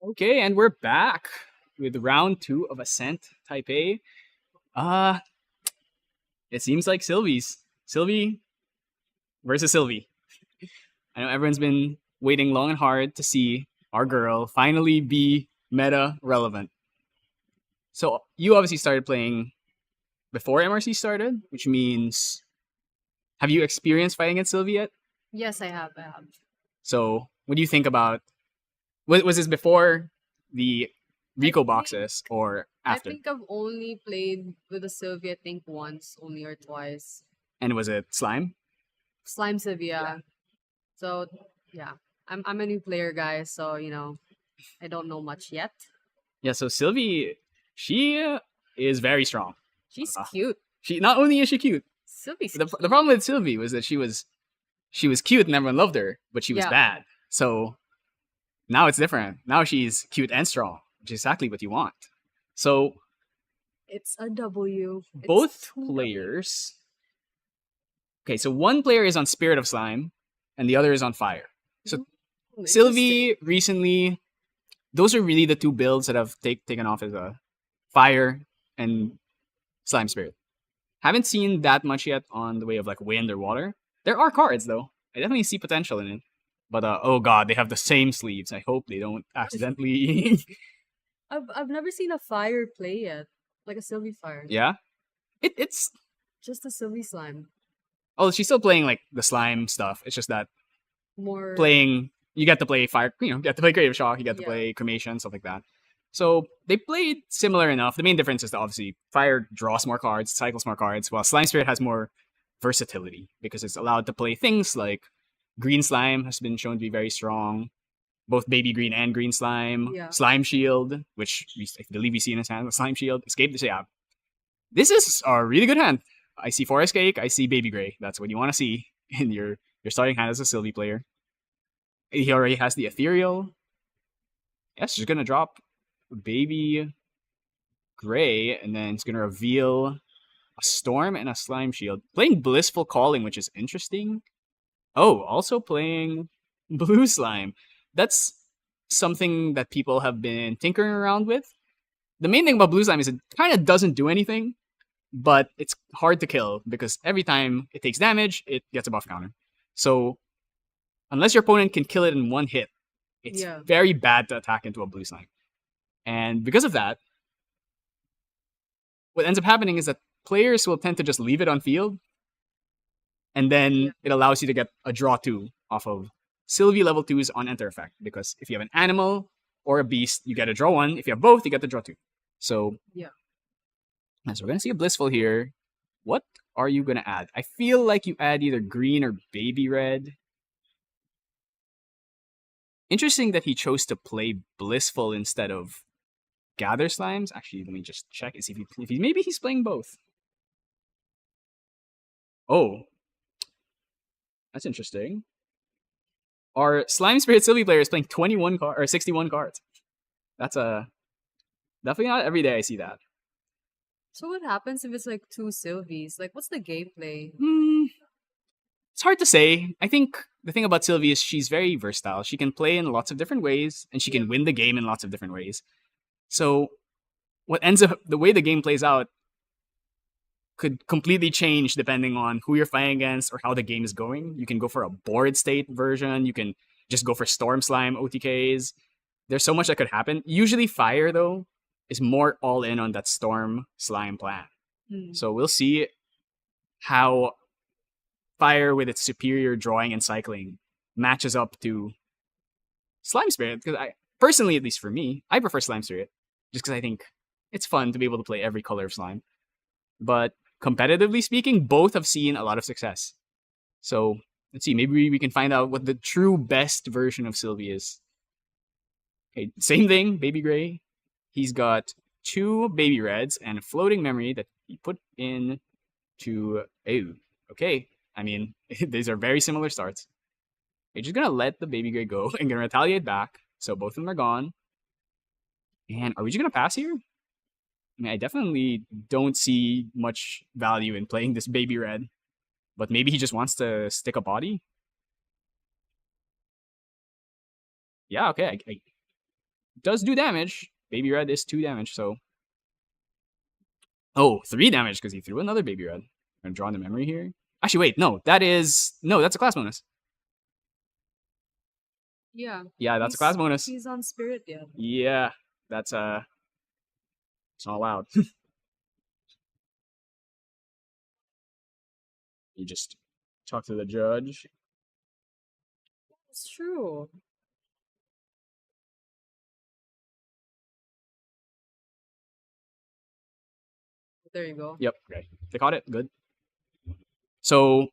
Okay, and we're back with round 2 of Ascent Taipei. Uh, it seems like Sylvie versus Sylvie. I know everyone's been waiting long and hard to see our girl finally be meta relevant. So you obviously started playing before MRC started, which means have you experienced fighting against Sylvie yet? Yes, I have. I have. So what do you think about was this before the Rico think- boxes or I after? think I've only played with a Sylvia, I think once, only or twice. And was it slime? Slime Sylvia. So yeah, I'm a new player, guys. So I don't know much yet. Yeah, so Sylvie, she is very strong. She's Uh, cute. She not only is she cute. Sylvie's The cute. problem with Sylvie was that she was cute and everyone loved her, but she was Yeah. bad. So now it's different. Now she's cute and strong, which is exactly what you want. So It's a W. It's both two players. Okay, so one player is on Spirit of Slime, and the other is on Fire. So W. Sylvie recently, those are really the two builds that have taken off as a Fire and Slime Spirit. Haven't seen that much yet on the way of like wind or water. There are cards though. I definitely see potential in it. But oh god, they have the same sleeves. I hope they don't accidentally. I've never seen a fire play yet, like a Sylvie fire. Yeah, it's. Just a Sylvie slime. Oh, she's still playing like the slime stuff. It's just that More playing, you get to play fire. You get to play creative shock. You get to Yeah. play cremation, stuff like that. So they played similar enough. The main difference is that obviously fire draws more cards, cycles more cards, while slime spirit has more versatility because it's allowed to play things like green slime has been shown to be very strong. Both baby green and green slime, Yeah. slime shield, which I believe we see in his hand, the slime shield, escape the yeah. This is a really good hand. I see forest cake, I see baby gray. That's what you want to see in your starting hand as a Sylvie player. He already has the ethereal. Yes, she's gonna drop baby gray, and then it's gonna reveal a storm and a slime shield. Playing blissful calling, which is interesting. Oh, also playing blue slime. That's something that people have been tinkering around with. The main thing about blue slime is it kind of doesn't do anything, but it's hard to kill because every time it takes damage, it gets a buff counter. So unless your opponent can kill it in one hit, it's Yeah. very bad to attack into a blue slime. And because of that, what ends up happening is that players will tend to just leave it on field, and then it allows you to get a draw 2 off of Sylvie level 2s on enter effect. Because if you have an animal or a beast, you get a draw 1. If you have both, you get the draw 2. So Yeah. So we're gonna see a blissful here. What are you gonna add? I feel like you add either green or baby red. Interesting that he chose to play blissful instead of gather slimes. Actually, let me just check and see if he maybe he's playing both. Oh, that's interesting. Our slime spirit Sylvie player is playing 21 cards or 61 cards. That's definitely not every day I see that. So what happens if it's like two Sylvies? Like, what's the gameplay? It's hard to say. I think the thing about Sylvie is she's very versatile. She can play in lots of different ways, and she can win the game in lots of different ways. So, what ends up the way the game plays out could completely change depending on who you're fighting against or how the game is going. You can go for a board state version. You can just go for Storm Slime OTKs. There's so much that could happen. Usually, Fire though is more all in on that Storm Slime plan. So we'll see how Fire with its superior drawing and cycling matches up to Slime Spirit. Because I personally, at least for me, I prefer Slime Spirit just because I think it's fun to be able to play every color of slime. But competitively speaking, both have seen a lot of success. So let's see, maybe we can find out what the true best version of Sylvie is. Okay, same thing, Baby Gray. He's got 2 Baby Reds and a floating memory that he put in to... Oh, okay. I mean, these are very similar starts. You're just gonna let the Baby Gray go and gonna retaliate back. So both of them are gone. And are we just gonna pass here? I mean, I definitely don't see much value in playing this Baby Red. But maybe he just wants to stick a body? Yeah, okay. does do damage. Baby red is 2 damage, so. Oh, 3 damage because he threw another baby red. I'm gonna draw in the memory here. Actually, wait, no, that's a class bonus. Yeah. Yeah, that's a class bonus. He's on spirit, yeah. Yeah, that's it's not allowed. You just talk to the judge. It's true. There you go. Yep. Okay. They caught it. Good. So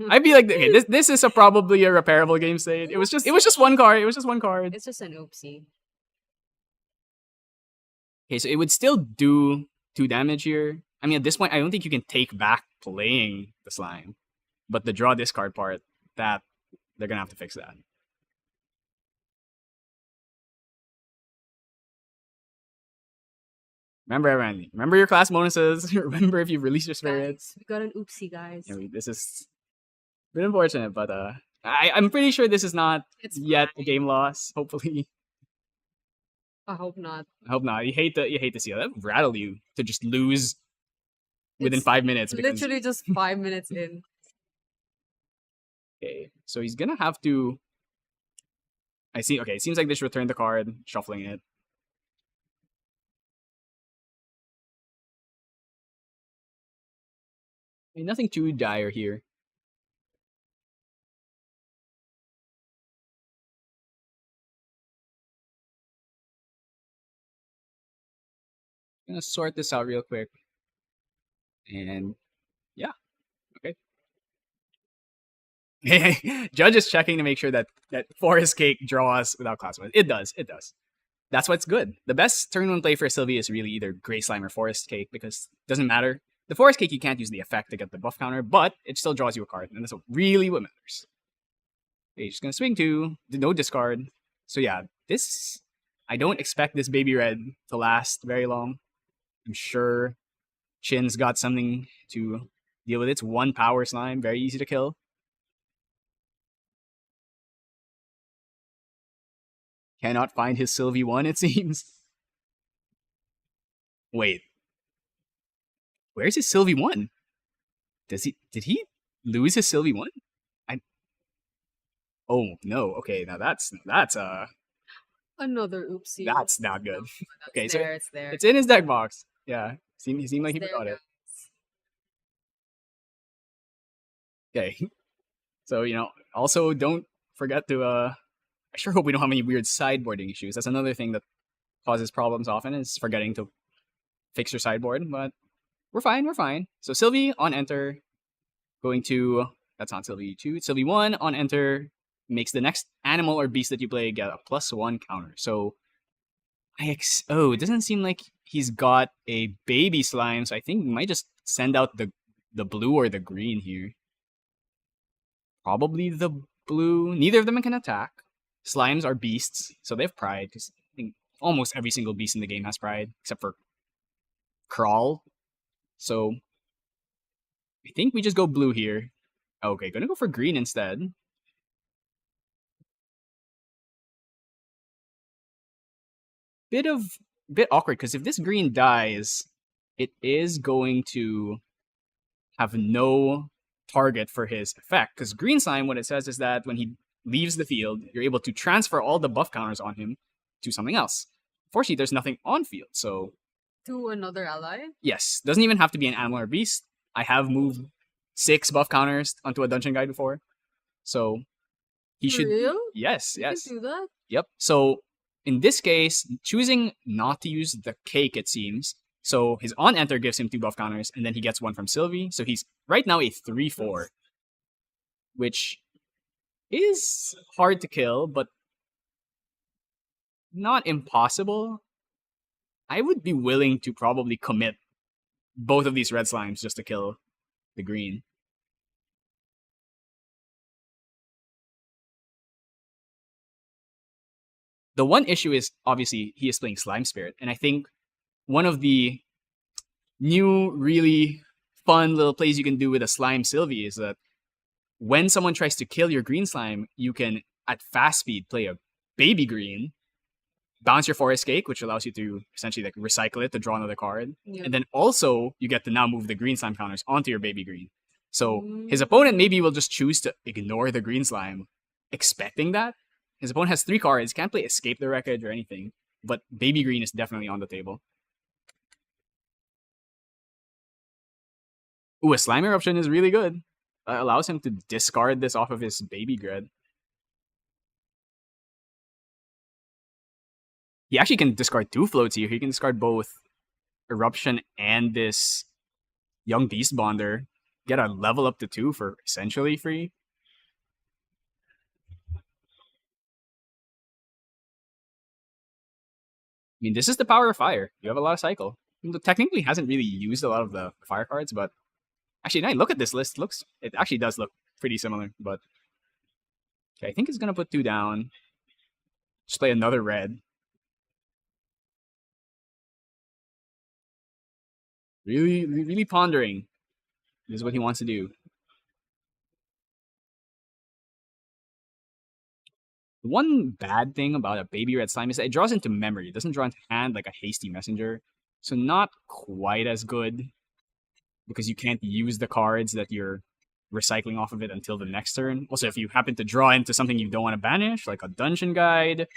I'd be like, okay, this is probably a repairable game state. It was just one card. It was just one card. It's just an oopsie. Okay, so it would still do 2 damage here. I mean, at this point, I don't think you can take back playing the slime, but the draw discard part, that they're gonna have to fix that. Remember, everyone. Remember your class bonuses. Remember if you release your spirits. Guys, we got an oopsie, guys. I mean, this is a bit unfortunate, but I'm pretty sure this is not yet a game loss. Hopefully, I hope not. I hope not. You hate to see that rattle you to just lose within It's 5 minutes. Literally just 5 minutes in. Okay, so he's gonna have to. I see. Okay, it seems like they should return the card, shuffling it. I mean, nothing too dire here. Gonna sort this out real quick. And yeah, okay. Judge is checking to make sure that Forest Cake draws without class bonus. It does. It does. That's what's good. The best turn 1 play for Sylvie is really either Gray Slime or Forest Cake because it doesn't matter. The Forest Cake, you can't use the effect to get the buff counter, but it still draws you a card, and that's really what matters. Okay, just gonna swing 2, no discard. So yeah, this, I don't expect this Baby Red to last very long. I'm sure Chin's got something to deal with. It's 1 power slime, very easy to kill. Cannot find his Sylvie 1, it seems. Wait. Where's his Sylvie 1? Did he lose his Sylvie 1? Oh no, okay, now that's Another oopsie. that's not good. Okay, so it's there. it's in his deck box. Yeah. He seemed like he forgot it. Okay. So, also don't forget to I sure hope we don't have any weird sideboarding issues. That's another thing that causes problems often is forgetting to fix your sideboard, but we're fine. So Sylvie on enter, going to, that's not Sylvie 2, Sylvie 1 on enter, makes the next animal or beast that you play get a +1 counter. So it doesn't seem like he's got a baby slime, so I think we might just send out the blue or the green here. Probably the blue. Neither of them can attack. Slimes are beasts, so they have pride, because I think almost every single beast in the game has pride, except for Crawl. So I think we just go blue here. Okay, gonna go for green instead. Bit awkward, because if this green dies, it is going to have no target for his effect. Because green slime, what it says is that when he leaves the field, you're able to transfer all the buff counters on him to something else. Fortunately, there's nothing on field, so to another ally? Yes, doesn't even have to be an animal or beast. I have moved 6 buff counters onto a dungeon guide before, so he should. Real? Yes, You yes. can do that? Yep. So in this case, choosing not to use the cake, it seems. So his on enter gives him 2 buff counters, and then he gets 1 from Sylvie. So he's right now a 3/4, which is hard to kill, but not impossible. I would be willing to probably commit both of these red slimes just to kill the green. The one issue is obviously he is playing Slime Spirit, and I think one of the new really fun little plays you can do with a Slime Sylvie is that when someone tries to kill your green slime, you can at fast speed play a baby green, bounce your Forest Cake, which allows you to essentially like recycle it to draw another card. Yeah. And then also you get to now move the green slime counters onto your baby green. So his Mm. opponent maybe will just choose to ignore the green slime, expecting that. His opponent has 3 cards, can't play Escape the Wreckage or anything, but baby green is definitely on the table. Ooh, a Slime Eruption is really good. Allows him to discard this off of his baby grid. He actually can discard 2 floats here. He can discard both Eruption and this Young Beast Bonder. Get a level up to 2 for essentially free. I mean, this is the power of fire. You have a lot of cycle. Technically hasn't really used a lot of the fire cards, but actually, now look at this list. It actually does look pretty similar, but okay, I think it's gonna put 2 down. Just play another red. Really pondering. This is what he wants to do. The one bad thing about a baby red slime is that it draws into memory. It doesn't draw into hand like a hasty messenger. So not quite as good because you can't use the cards that you're recycling off of it until the next turn. Also, if you happen to draw into something you don't want to banish, like a dungeon guide,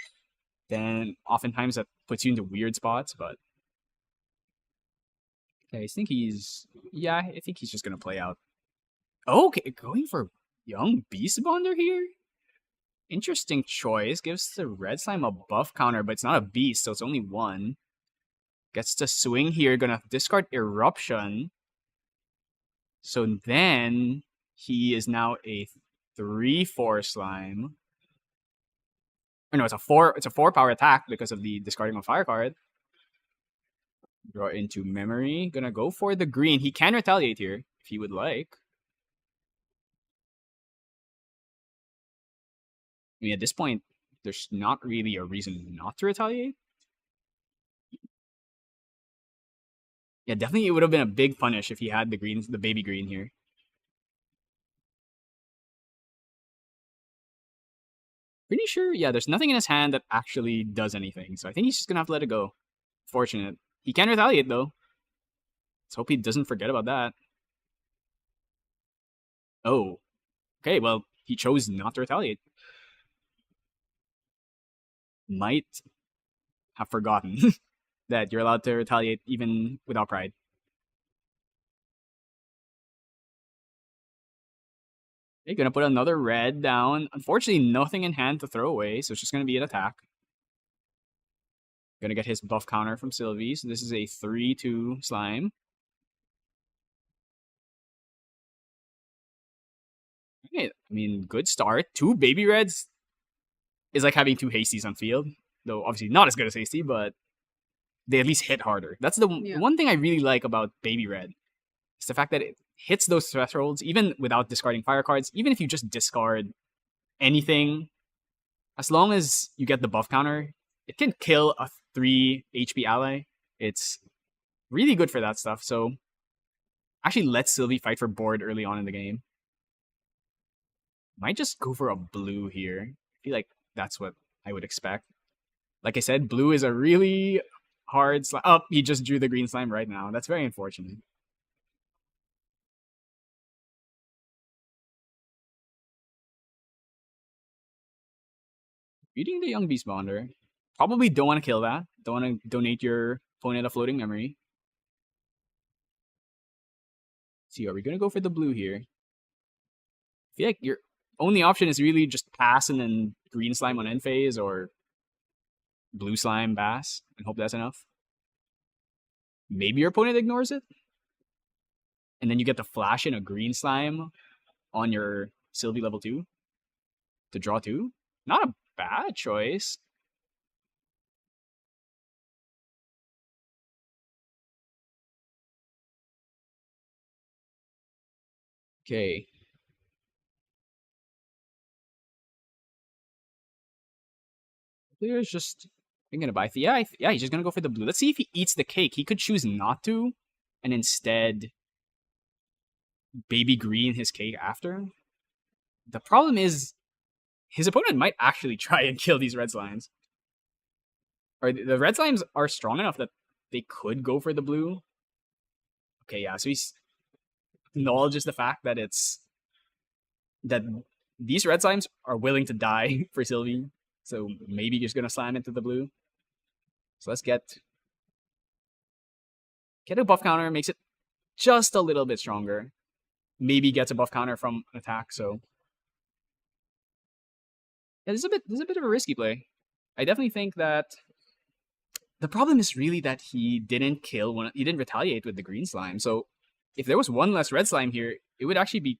then oftentimes that puts you into weird spots, but okay, I think he's just gonna play out. Okay, going for Young Beast Bonder here? Interesting choice. Gives the red slime a buff counter, but it's not a beast, so it's only 1. Gets to swing here, gonna discard Eruption. So then he is now a 3/4 slime. Or no, it's a 4 power attack because of the discarding of fire card. Draw into memory. Gonna go for the green. He can retaliate here if he would like. I mean, at this point, there's not really a reason not to retaliate. Yeah, definitely it would have been a big punish if he had the baby green here. Pretty sure, yeah, there's nothing in his hand that actually does anything. So I think he's just gonna have to let it go. Fortunate. He can retaliate though. Let's hope he doesn't forget about that. Oh. Okay, well, he chose not to retaliate. Might have forgotten that you're allowed to retaliate even without pride. Okay, gonna put another red down. Unfortunately, nothing in hand to throw away, so it's just gonna be an attack. Gonna get his buff counter from Sylvie, so this is a 3/2 slime. Okay, I mean, good start. 2 baby reds is like having 2 hasties on field, though obviously not as good as hasty, but they at least hit harder. That's the one thing I really like about baby red. It's the fact that it hits those thresholds even without discarding fire cards. Even if you just discard anything, as long as you get the buff counter, it can kill a 3 HP ally. It's really good for that stuff. So actually let Sylvie fight for board early on in the game. Might just go for a blue here. I feel like that's what I would expect. Like I said, blue is a really hard slime. Oh, he just drew the green slime right now. That's very unfortunate. Reading the Young Beast Bonder. Probably don't want to kill that. Don't want to donate your opponent a floating memory. Let's see, are we going to go for the blue here? I feel like your only option is really just pass and then green slime on end phase or blue slime bass and hope that's enough. Maybe your opponent ignores it. And then you get to flash in a green slime on your Sylvie level 2 to draw 2. Not a bad choice. Okay. Player's just thinking about it. Yeah, he's just gonna go for the blue. Let's see if he eats the cake. He could choose not to, and instead baby green his cake after. The problem is his opponent might actually try and kill these red slimes. or the red slimes are strong enough that they could go for the blue. Okay, yeah, so he's acknowledges the fact that that these red slimes are willing to die for Sylvie. So maybe he's gonna slam into the blue. So let's get a buff counter, makes it just a little bit stronger. Maybe gets a buff counter from an attack, so yeah, this is a bit of a risky play. I definitely think that the problem is really that he didn't he didn't retaliate with the green slime. So if there was one less red slime here, it would actually be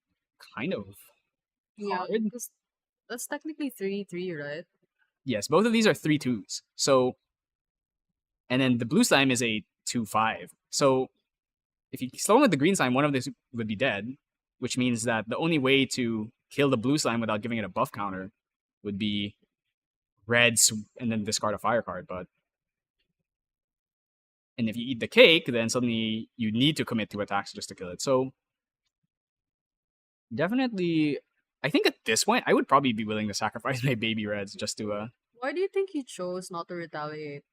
kind of Yeah, hard. because that's technically 3-3, right? Yes, both of these are 3/2s. So and then the blue slime is a 2/5. So if you slow him with the green slime, one of these would be dead, which means that the only way to kill the blue slime without giving it a buff counter would be and then discard a fire card. And if you eat the cake, then suddenly you need to commit 2 attacks just to kill it. So definitely, I think at this point, I would probably be willing to sacrifice my baby reds just to. Why do you think he chose not to retaliate?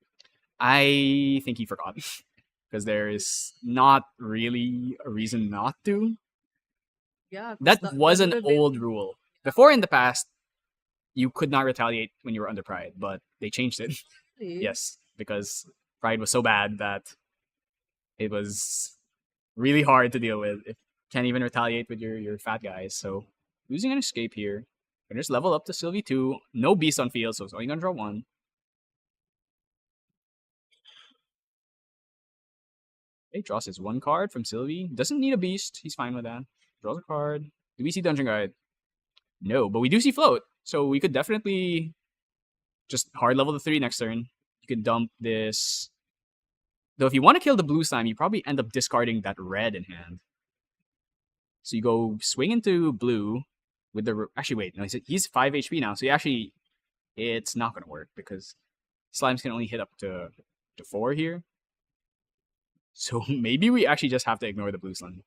I think he forgot because there is not really a reason not to. Yeah, 'cause That was would an have been old rule. Before in the past, you could not retaliate when you were under pride, but they changed it. really- Yes, because pride was so bad that it was really hard to deal with. If can't even retaliate with your fat guys. So losing an escape here. Gonna just level up to Sylvie 2. No beast on field, so it's only gonna draw 1. Okay, draws his 1 card from Sylvie. Doesn't need a beast. He's fine with that. Draws a card. Do we see Dungeon Guide? No, but we do see Float. So we could definitely just hard level the 3 next turn. You could dump this. Though if you want to kill the blue slime, you probably end up discarding that red in hand. So you go swing into blue with the... Actually, wait. No, he's 5 HP now. So it's not going to work because slimes can only hit up to 4 here. So maybe we actually just have to ignore the blue slime.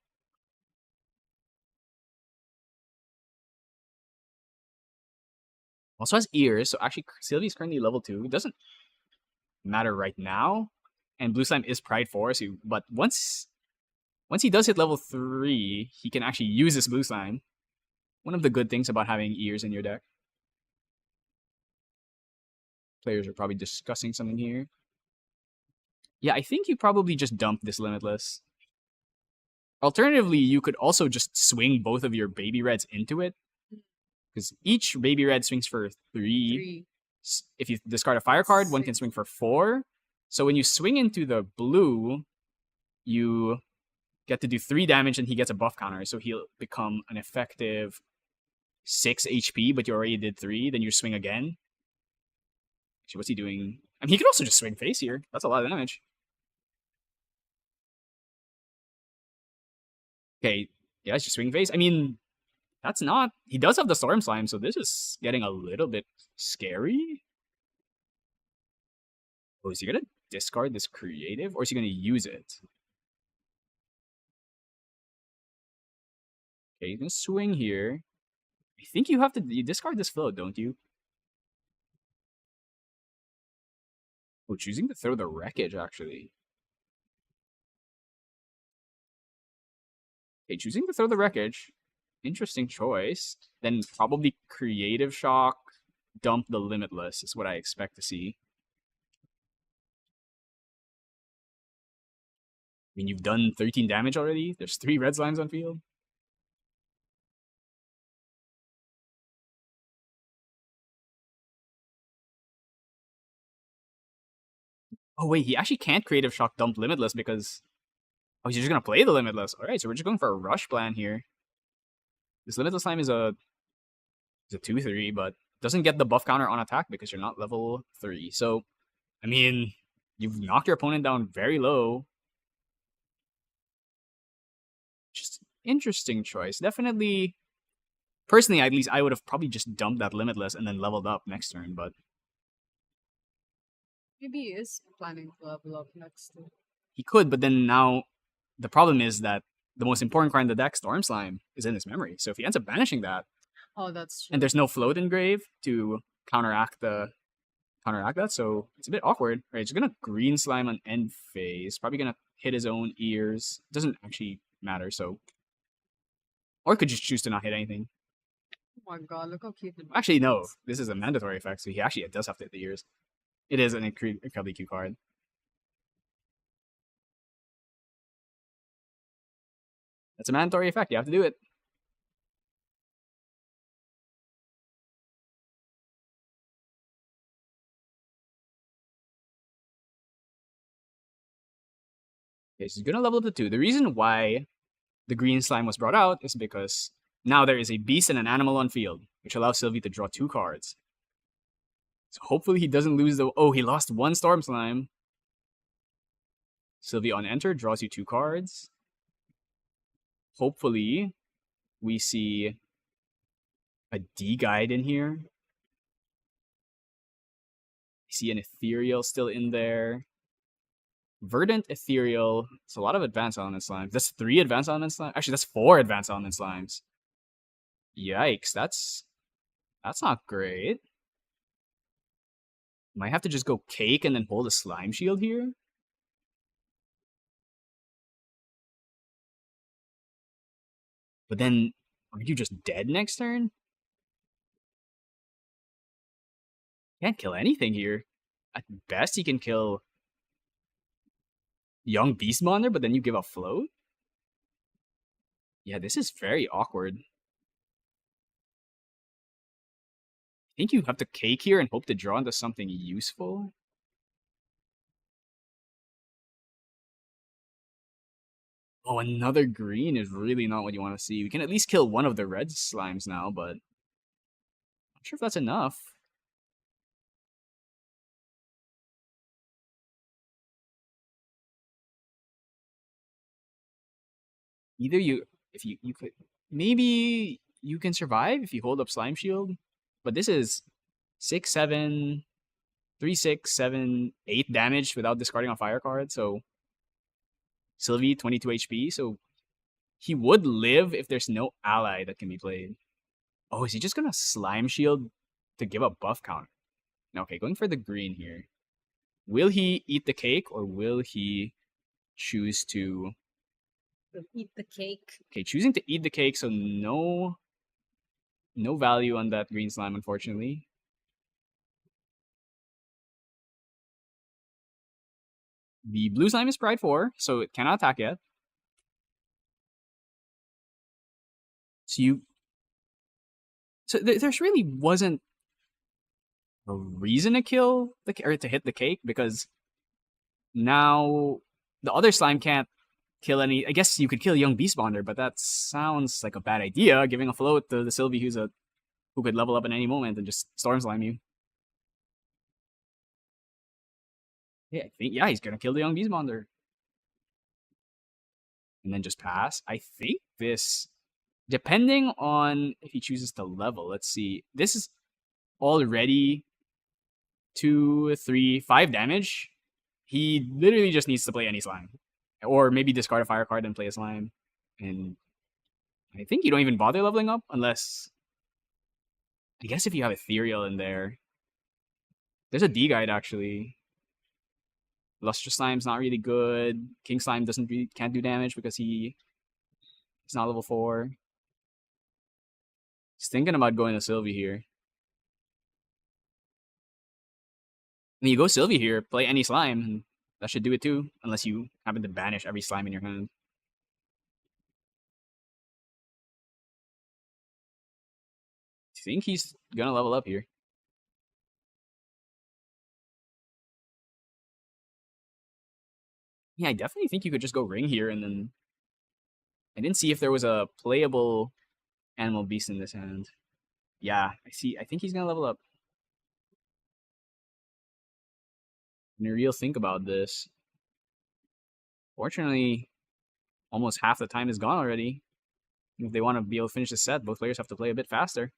Also has ears, so actually Sylvie's currently level 2. It doesn't matter right now. And blue slime is pride 4, so but once he does hit level 3, he can actually use this blue slime. One of the good things about having ears in your deck. Players are probably discussing something here. Yeah, I think you probably just dump this Limitless. Alternatively, you could also just swing both of your baby reds into it. Because each baby red swings for 3. If you discard a fire card, one can swing for 4. So when you swing into the blue, you get to do 3 damage and he gets a buff counter. So he'll become an effective 6 HP, but you already did 3. Then you swing again. Actually, what's he doing? I mean, he could also just swing face here. That's a lot of damage. Okay, yeah, it's just swing face. I mean, that's not... He does have the Storm Slime, so this is getting a little bit scary. Oh, is he going to discard this creative, or is he going to use it? Okay, he's going to swing here. I think you discard this float, don't you? Oh, choosing to throw the wreckage, actually. Okay, choosing to throw the wreckage. Interesting choice. Then probably Creative Shock, dump the Limitless is what I expect to see. I mean, you've done 13 damage already. There's 3 red slimes on field. Oh, wait, he actually can't Creative Shock dump Limitless because... Oh, he's just going to play the Limitless. Alright, so we're just going for a rush plan here. This Limitless Slime is a 2/3, but doesn't get the buff counter on attack because you're not level 3. So, I mean, you've knocked your opponent down very low. Just interesting choice. Definitely, personally, at least I would have probably just dumped that Limitless and then leveled up next turn, but... Maybe he is planning to level up next turn. He could, but then now the problem is that the most important card in the deck, Storm Slime, is in his memory. So if he ends up banishing that, Oh, that's true. and there's no float engrave to counteract counteract that, so it's a bit awkward. Right, he's gonna green slime on end phase. Probably gonna hit his own ears. Doesn't actually matter, so. Or could just choose to not hit anything. Oh my god, look how cute. Actually, no. This is a mandatory effect, so he actually does have to hit the ears. It is an incredibly cute card. That's a mandatory effect. You have to do it. Okay, so he's gonna level up to 2. The reason why the green slime was brought out is because now there is a beast and an animal on field, which allows Sylvie to draw 2 cards. So hopefully he doesn't lose the. Oh, he lost 1 storm slime. Sylvie on enter draws you 2 cards. Hopefully, we see a D guide in here. I see an ethereal still in there. Verdant ethereal. It's a lot of advanced element slimes. That's 3 advanced element slimes. Actually, that's 4 advanced element slimes. Yikes, that's not great. Might have to just go cake and then hold a slime shield here. But then, are you just dead next turn? Can't kill anything here. At best, he can kill young Beastmonder, but then you give a float? Yeah, this is very awkward. I think you have to cake here and hope to draw into something useful. Oh, another green is really not what you want to see. We can at least kill one of the red slimes now, but I'm not sure if that's enough. Either if you could, maybe you can survive if you hold up Slime Shield, but this is 6, 7, 3, 6, 7, 8 damage without discarding a fire card, so Sylvie, 22 HP, so he would live if there's no ally that can be played. Oh, is he just gonna Slime Shield to give a buff counter? Okay, going for the green here. Will he eat the cake or will he choose to Eat the cake. Okay, choosing to eat the cake, so no value on that green slime, unfortunately. The blue slime is Pride 4, so it cannot attack yet. So there's really wasn't a reason to kill or to hit the cake because now the other slime can't kill any. I guess you could kill young Beastmonder, but that sounds like a bad idea. Giving a float to the Sylvie who could level up at any moment and just storm slime you. Yeah, I think he's gonna kill the young Beastmonder. And then just pass. I think this, depending on if he chooses to level, let's see. This is already 2, 3, 5 damage. He literally just needs to play any slime. Or maybe discard a fire card and play a slime. And I think you don't even bother leveling up unless, I guess if you have Ethereal in there. There's a D guide actually. Lustrous Slime's not really good. King Slime can't do damage because he's not level 4. Just thinking about going to Sylvie here. When you go Sylvie here, play any slime, and that should do it too, unless you happen to banish every slime in your hand. I think he's gonna level up here. Yeah, I definitely think you could just go ring here and then. I didn't see if there was a playable animal beast in this hand. Yeah, I see. I think he's gonna level up. When you real think about this. Fortunately, almost half the time is gone already. If they want to be able to finish the set, both players have to play a bit faster.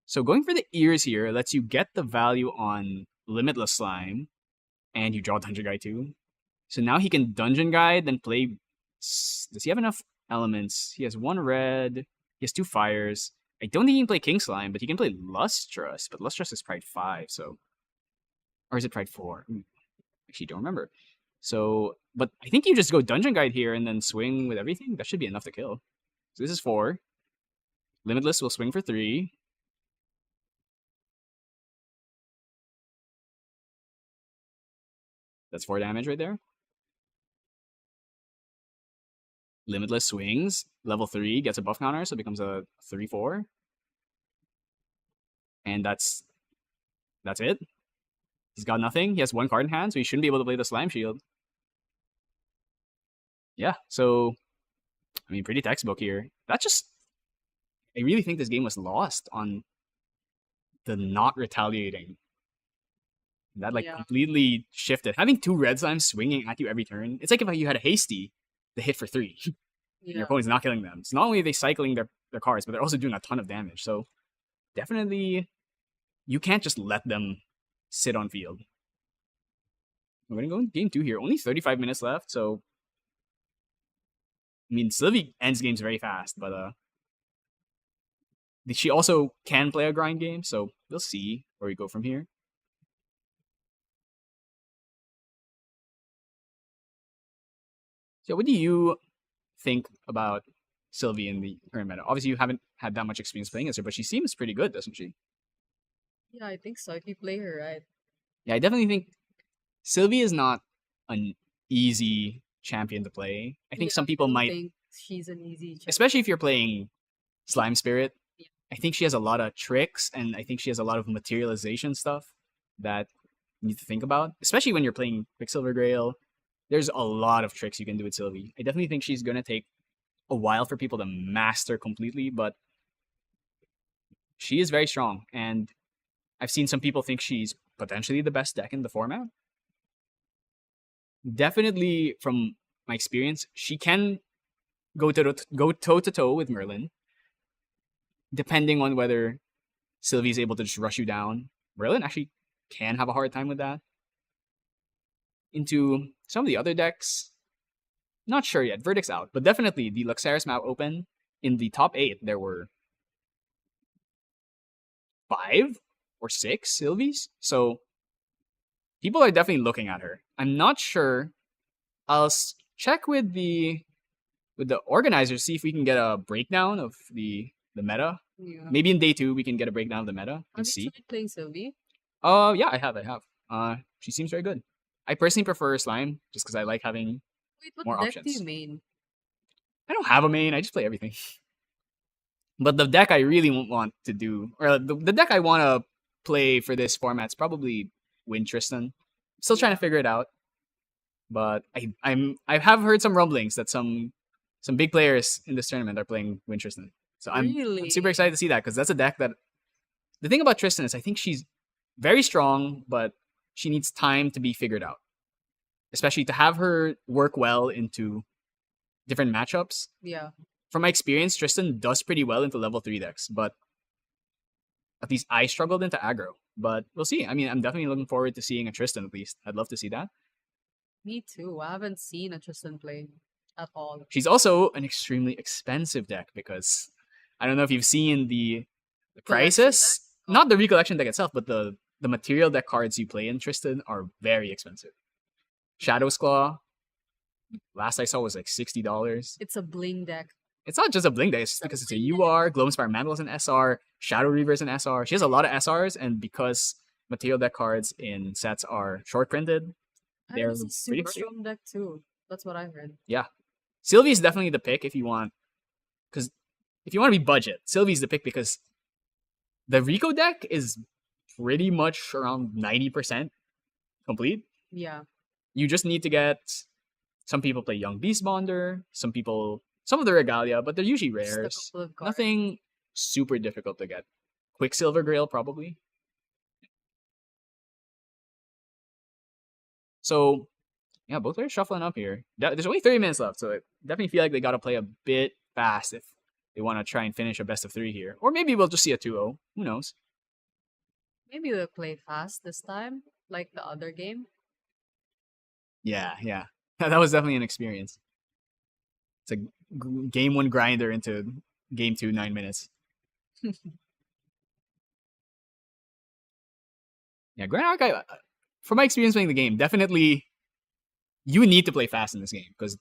So going for the ears here lets you get the value on Limitless Slime, and you draw Dungeon Guide too. So now he can Dungeon Guide, then play. Does he have enough elements? He has 1 red. He has 2 fires. I don't think he can play King Slime, but he can play Lustrous. But Lustrous is Pride 5, so Or is it Pride 4? Actually, don't remember. So, but I think you just go Dungeon Guide here and then swing with everything. That should be enough to kill. So this is 4. Limitless will swing for 3. That's 4 damage right there. Limitless swings. Level 3 gets a buff counter, so it becomes a 3/4. And that's it. He's got nothing. He has 1 card in hand, so he shouldn't be able to play the Slime Shield. Yeah, so I mean, pretty textbook here. That just, I really think this game was lost on the not retaliating. That like Yeah. completely shifted. Having 2 red slimes swinging at you every turn. It's like if you had a hasty to hit for 3. And your Yeah. opponent's not killing them. So not only are they cycling their cards, but they're also doing a ton of damage. So definitely, you can't just let them sit on field. We're gonna go in game 2 here. Only 35 minutes left, so I mean, Sylvie ends games very fast, but she also can play a grind game, so we'll see where we go from here. So what do you think about Sylvie in the current meta? Obviously, you haven't had that much experience playing as her, but she seems pretty good, doesn't she? Yeah, I think so. If you play her right. Yeah, I definitely think Sylvie is not an easy champion to play. I think Yeah, some people don't might, think she's an easy champion. especially if you're playing Slime Spirit. Yeah. I think she has a lot of tricks, and I think she has a lot of materialization stuff that you need to think about, especially when you're playing Quicksilver Grail. There's a lot of tricks you can do with Sylvie. I definitely think she's gonna take a while for people to master completely, but she is very strong, and I've seen some people think she's potentially the best deck in the format. Definitely, from my experience, she can go toe to toe with Merlin, depending on whether Sylvie is able to just rush you down. Merlin actually can have a hard time with that. Into some of the other decks, not sure yet. Verdict's out, but definitely the Luxaris map open. In the top 8, there were 5 or 6 Sylvies, so people are definitely looking at her. I'm not sure. I'll check with the organizers, see if we can get a breakdown of the meta. Yeah. Maybe in day 2 we can get a breakdown of the meta and Have see. you tried playing Sylvie? Yeah, I have. She seems very good. I personally prefer Slime just because I like having Wait, what more deck options. do you main? I don't have a main. I just play everything. But the deck I really want to do, or the deck I want to play for this format's probably Win Tristan. Still trying to figure it out, but I have heard some rumblings that some big players in this tournament are playing Win Tristan. So I'm super excited to see that because that's a deck that. The thing about Tristan is I think she's very strong, but she needs time to be figured out, especially to have her work well into different matchups. Yeah. From my experience, Tristan does pretty well into level 3 decks, but at least I struggled into aggro. But we'll see. I mean, I'm definitely looking forward to seeing a Tristan at least. I'd love to see that. Me too. I haven't seen a Tristan play at all. She's also an extremely expensive deck because I don't know if you've seen the prices. Not the recollection deck itself, but the material deck cards you play in Tristan are very expensive. Shadow's Claw, last I saw was like $60. It's a bling deck. It's not just a bling deck, it's just because it's a UR, Glow-Inspired Mantle is an SR, Shadow Reaver is an SR. She has a lot of SRs, and because material deck cards in sets are short printed, they're It's a pretty super strong deck too. That's what I heard. Yeah. Sylvie is definitely the pick if you want, because if you want to be budget, Sylvie's the pick because the Rico deck is pretty much around 90% complete. Yeah. You just need to get, some people play Young Beast Bonder, some of the Regalia, but they're usually rares. Just a couple of cards. Nothing super difficult to get. Quicksilver Grail, probably. So, yeah, both players shuffling up here. There's only 30 minutes left, so I definitely feel like they got to play a bit fast if they want to try and finish a best of 3 here. Or maybe we'll just see a 2-0. Who knows? Maybe they'll play fast this time, like the other game. Yeah. That was definitely an experience. It's a game 1 grinder into game 2, 9 minutes. Yeah, Grand Archive, from my experience playing the game, definitely you need to play fast in this game because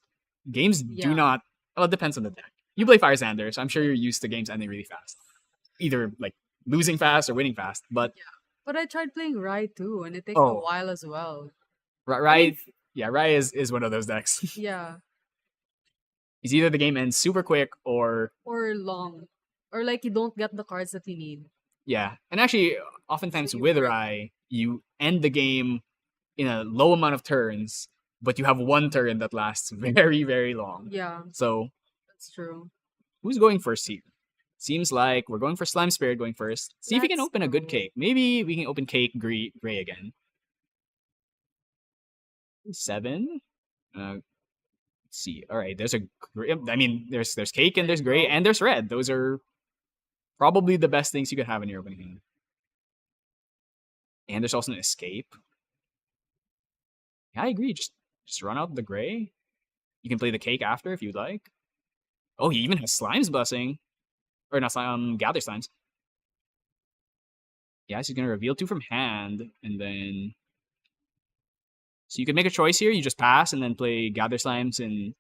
games do Yeah. not. Well, it depends on the deck. You play Fire Sander, so I'm sure you're used to games ending really fast, either like losing fast or winning fast. But But I tried playing Rai too, and it takes a oh, while as well. Rai, yeah, Rai is one of those decks. Yeah, It's either the game ends super quick or or long, or like you don't get the cards that you need. yeah. And actually, So oftentimes you with break. Rai, you end the game in a low amount of turns, but you have one turn that lasts very, very long. Yeah, So that's true. who's going first here? Seems like we're going for Slime Spirit going first. See if we can Let's open a good go. cake. Maybe we can open cake gray again. 7. Let's see. All right, there's a. I mean, there's cake and there's gray and there's red. Those are probably the best things you could have in your opening hand. And there's also an escape. Yeah, I agree. Just run out the gray. You can play the cake after if you'd like. Oh, he even has Slime's Blessing. Or not Slime, Gather Slimes. Yeah, so he's gonna reveal 2 from hand, and then so you can make a choice here. You just pass and then play Gather Slimes in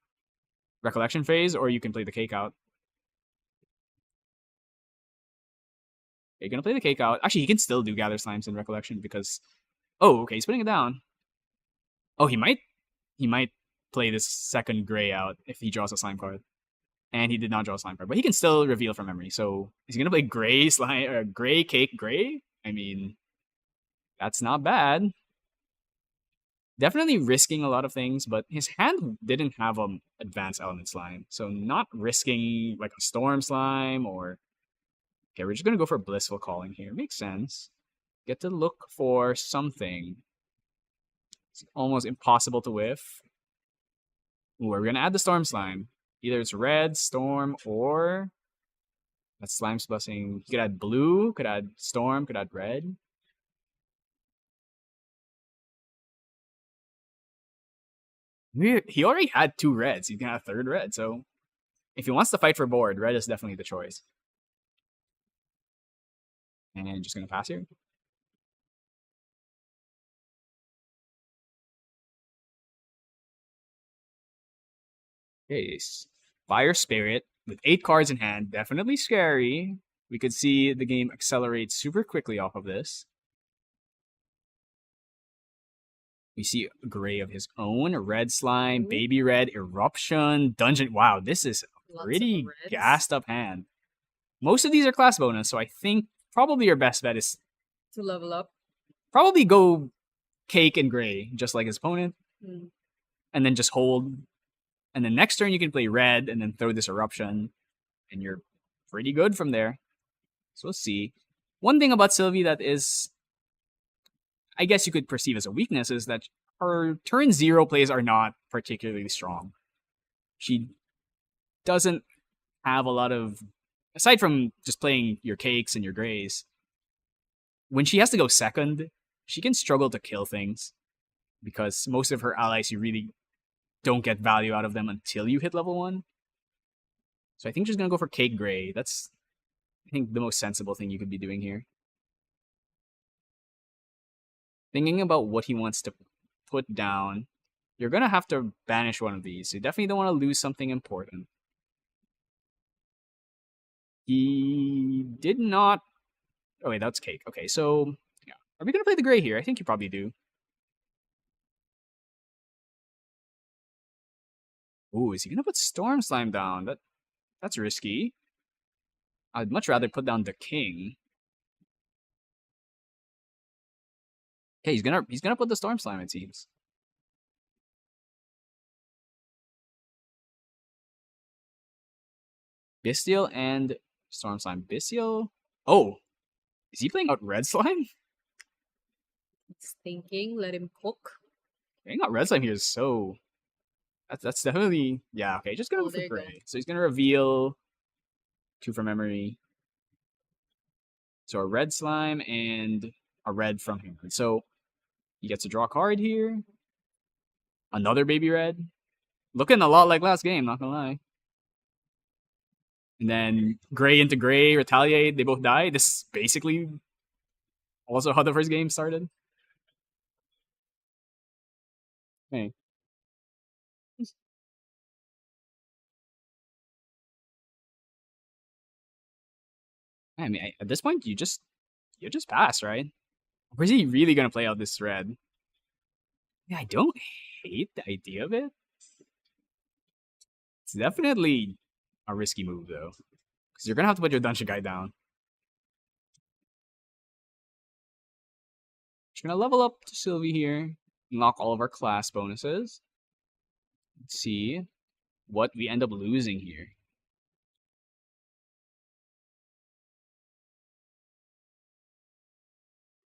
Recollection phase, or you can play the cake out. You're gonna play the cake out. Actually, he can still do Gather Slimes in Recollection because oh, okay, he's putting it down. Oh, he might play this second gray out if he draws a slime card. And he did not draw a slime card, but he can still reveal from memory. So is he gonna play gray slime or gray cake gray? I mean, that's not bad. Definitely risking a lot of things, but his hand didn't have advanced element slime, so not risking like a storm slime or. Okay, we're just gonna go for blissful calling here. Makes sense. Get to look for something. It's almost impossible to whiff. Ooh, we're gonna add the storm slime. Either it's red, storm, or that's Slime's Blessing. You could add blue, could add storm, could add red. He already had 2 reds. He can have a third red. So if he wants to fight for board, red is definitely the choice. And just gonna pass here. Okay, Fire Spirit with 8 cards in hand, definitely scary. We could see the game accelerate super quickly off of this. We see a gray of his own, a red slime, Ooh. baby red, eruption, dungeon. Wow, this is a Lots of pretty reds. gassed up hand. Most of these are class bonus, so I think probably your best bet is To level up. probably go cake and gray, just like his opponent, Mm. and then just hold. And then next turn you can play red and then throw this eruption, and you're pretty good from there. So we'll see. One thing about Sylvie that is, I guess you could perceive as a weakness, is that her turn 0 plays are not particularly strong. She doesn't have a lot of, aside from just playing your cakes and your grays, when she has to go second, she can struggle to kill things because most of her allies, you really don't get value out of them until you hit level 1. So I think she's going to go for cake gray. That's, I think, the most sensible thing you could be doing here. Thinking about what he wants to put down, you're going to have to banish one of these. You definitely don't want to lose something important. He did not. Oh, wait, that's cake. Okay, so yeah. Are we going to play the gray here? I think you probably do. Ooh, is he going to put Storm Slime down? That's risky. I'd much rather put down the king. Okay, he's gonna put the Storm Slime, it seems. Bestial and Storm Slime. Bestial. Oh, is he playing out Red Slime? It's thinking. Let him cook. Playing out Red Slime here is so. That's definitely, yeah. Okay, just gonna go There for you go. gray. So he's gonna reveal 2 from memory. So a red slime and a red from him. So he gets to draw a card here. Another baby red. Looking a lot like last game, not gonna lie. And then gray into gray, retaliate, they both die. This is basically also how the first game started. Hey. I mean, at this point, you just pass, right? Or is he really gonna play out this red? Yeah, I don't hate the idea of it. It's definitely a risky move though, because you're gonna have to put your dungeon guy down. We're gonna level up to Sylvie here, unlock all of our class bonuses. Let's see what we end up losing here.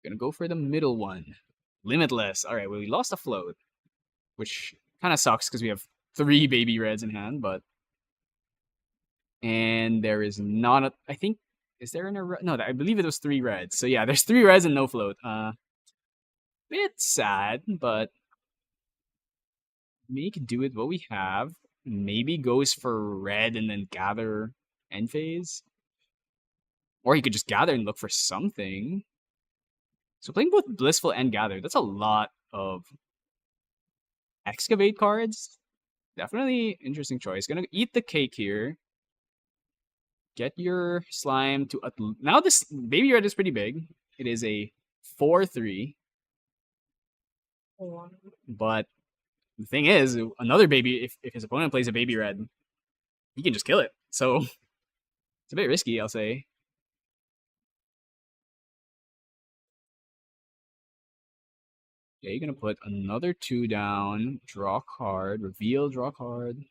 Gonna go for the middle one. Limitless. All right, well, we lost a float, which kind of sucks because we have 3 baby reds in hand, but and there is not a. I think is there no? I believe it was 3 reds. So yeah, there's 3 reds and no float. Bit sad, but make do with what we have. Maybe goes for red and then gather end phase, or he could just gather and look for something. So playing both blissful and gather, that's a lot of excavate cards. Definitely interesting choice. Gonna eat the cake here. Get your slime to now this baby red is pretty big. It is a 4/3. But the thing is, another baby, if his opponent plays a baby red, he can just kill it. So it's a bit risky, I'll say. Yeah, you're gonna put another 2 down, draw card, reveal, draw card.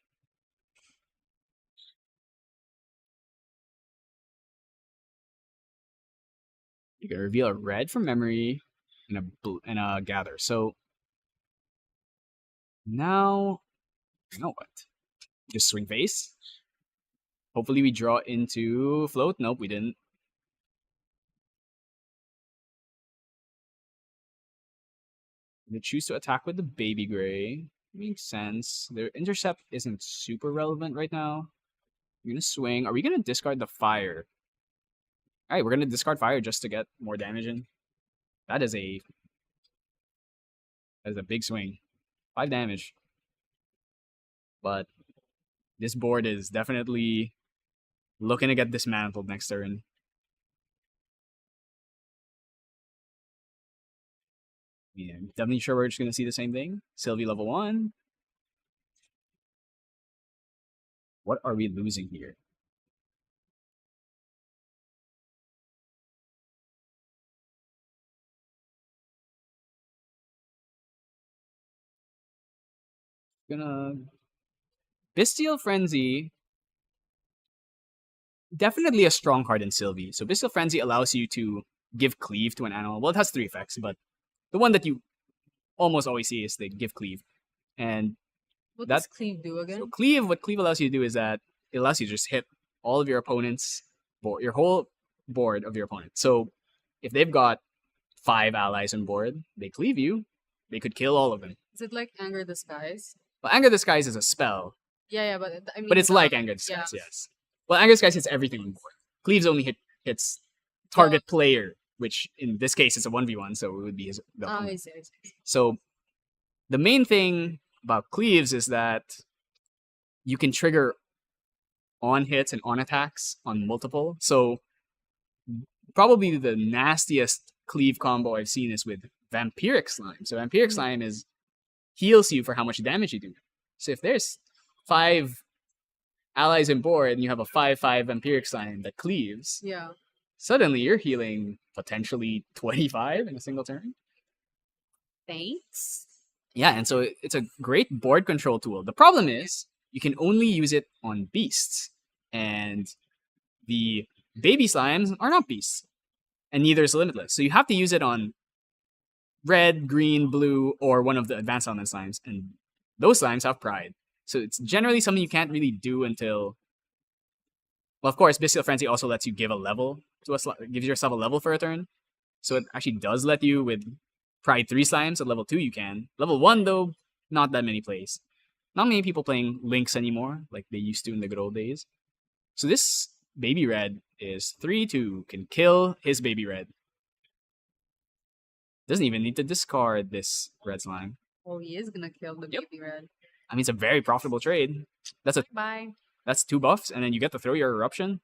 You can reveal a red from memory and a gather. So now, you know what? Just swing face. Hopefully we draw into float. Nope, we didn't. I'm gonna choose to attack with the baby gray. Makes sense. Their intercept isn't super relevant right now. I'm gonna swing. Are we gonna discard the fire? Alright, we're gonna discard fire just to get more damage in. That is a big swing. 5 damage. But this board is definitely looking to get dismantled next turn. Yeah, I'm definitely sure we're just gonna see the same thing. Sylvie level 1. What are we losing here? Gonna Bestial Frenzy. Definitely a strong card in Sylvie. So Bestial Frenzy allows you to give cleave to an animal. Well, it has 3 effects, but the one that you almost always see is the give cleave. And What that does cleave do again? so cleave, what cleave allows you to do is that it allows you to just hit all of your opponent's board, your whole board of your opponent. So if they've got 5 allies on board, they cleave you, they could kill all of them. Is it like Anger Disguise? But Anger Disguise is a spell, Yeah, but I mean, but it's like Anger Disguise, yes. Well, Anger Disguise hits everything on board. Cleaves only hits target player, which in this case is a 1v1, so it would be the opponent. I see. So the main thing about cleaves is that you can trigger on hits and on attacks on multiple. So probably the nastiest cleave combo I've seen is with Vampiric Slime. So Vampiric Slime heals you for how much damage you do. So if there's 5 allies in board and you have a 5/5 Vampiric Slime that cleaves, Yeah. suddenly you're healing potentially 25 in a single turn. Thanks. Yeah, and so it's a great board control tool. The problem is you can only use it on beasts, and the baby slimes are not beasts, and neither is limitless. So you have to use it on red, green, blue, or one of the advanced element slimes, and those slimes have pride. So it's generally something you can't really do until. Well, of course, Bestial Frenzy also lets you give a level to gives yourself a level for a turn. So it actually does let you with Pride 3 slimes at level 2 you can. Level 1 though, not that many plays. Not many people playing Lynx anymore, like they used to in the good old days. So this baby red is 3/2, can kill his baby red. Doesn't even need to discard this red slime. Oh, he is gonna kill the Yep. baby red. I mean, it's a very profitable trade. That's a Bye. that's 2 buffs, and then you get to throw your eruption.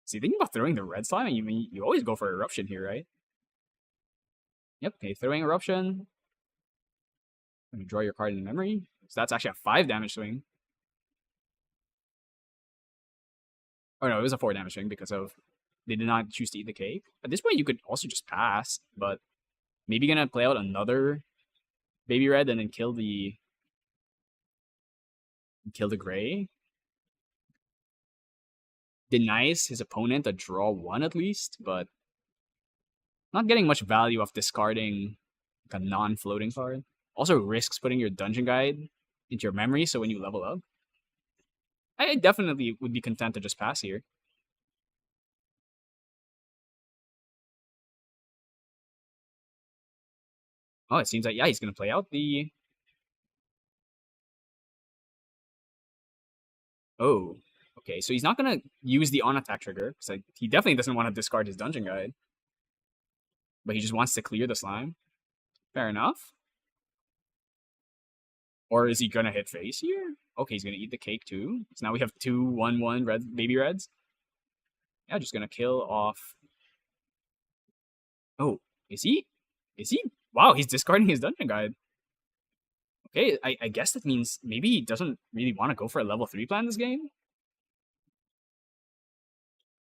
See, thinking about throwing the red slime, you always go for eruption here, right? Yep. Okay, throwing eruption. You draw your card in memory. So that's actually a 5 damage swing. Oh no, it was a 4 damage swing because of they did not choose to eat the cake. At this point, you could also just pass, but maybe gonna play out another baby red and then kill the gray. Denies his opponent a draw 1 at least, but not getting much value of discarding like a non-floating card. Also risks putting your dungeon guide into your memory, so when you level up, I definitely would be content to just pass here. Oh, it seems like, yeah, he's going to play out the... Oh, okay. So he's not going to use the on-attack trigger, because he definitely doesn't want to discard his dungeon guide. But he just wants to clear the slime. Fair enough. Or is he going to hit face here? Okay, he's going to eat the cake too. So now we have 2/1/1 red baby reds. Yeah, just going to kill off... Oh, is he? Is he? Wow, he's discarding his dungeon guide. Okay, I guess that means maybe he doesn't really want to go for a level 3 plan this game.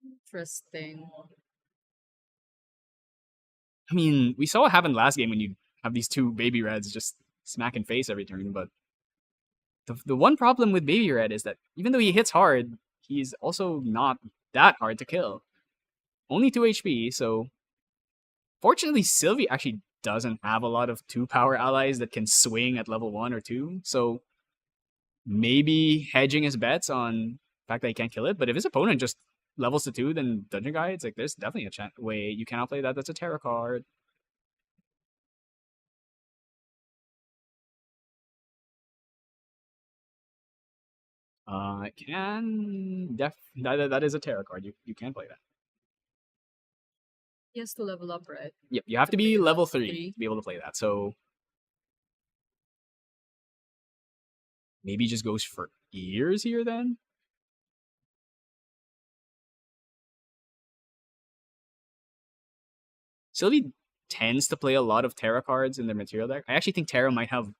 Interesting. I mean, we saw what happened last game when you have these 2 baby reds just smacking face every turn, but the one problem with baby red is that even though he hits hard, he's also not that hard to kill. Only 2 HP, so fortunately Sylvie actually doesn't have a lot of 2 power allies that can swing at level 1 or 2, so maybe hedging his bets on the fact that he can't kill it, but if his opponent just levels to 2, then dungeon guides, like there's definitely a way you cannot play that. That's a terror card. That is a terror card. You can play that. He has to level up, right? Yep, you have to be level 3 to be able to play that. So maybe just goes for ears here then. Sylvie tends to play a lot of Terra cards in their material deck. I actually think Terra might have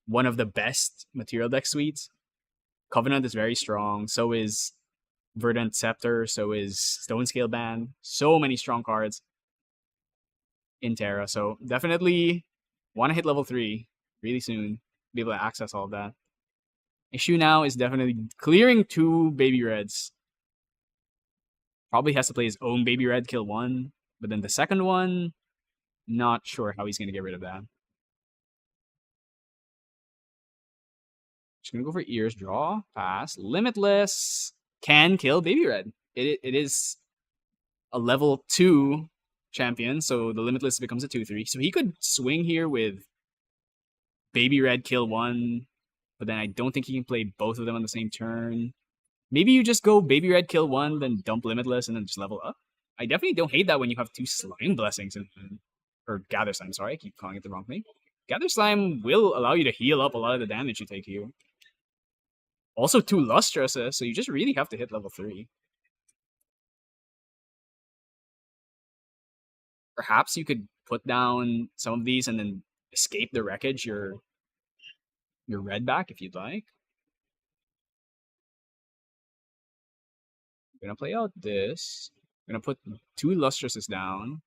one of the best material deck suites. Covenant is very strong. So is Verdant Scepter. So is Stone Scale Band. So many strong cards in Terra. So definitely want to hit level 3 really soon. Be able to access all of that. Issue now is definitely clearing 2 baby reds. Probably has to play his own baby red, kill 1. But then the second one, not sure how he's going to get rid of that. Just going to go for ears, draw, pass. Limitless can kill baby red. It is a level 2 champion, so the Limitless becomes a 2/3. So he could swing here with baby red, kill 1, but then I don't think he can play both of them on the same turn. Maybe you just go baby red, kill 1, then dump Limitless, and then just level up. I definitely don't hate that when you have 2 slime blessings or gather slime. Sorry, I keep calling it the wrong thing. Gather slime will allow you to heal up a lot of the damage you take here. Also 2 lustresses, so you just really have to hit level 3. Perhaps you could put down some of these and then escape the wreckage your red back if you'd like. I'm gonna play out this. I'm gonna put 2 lustresses down.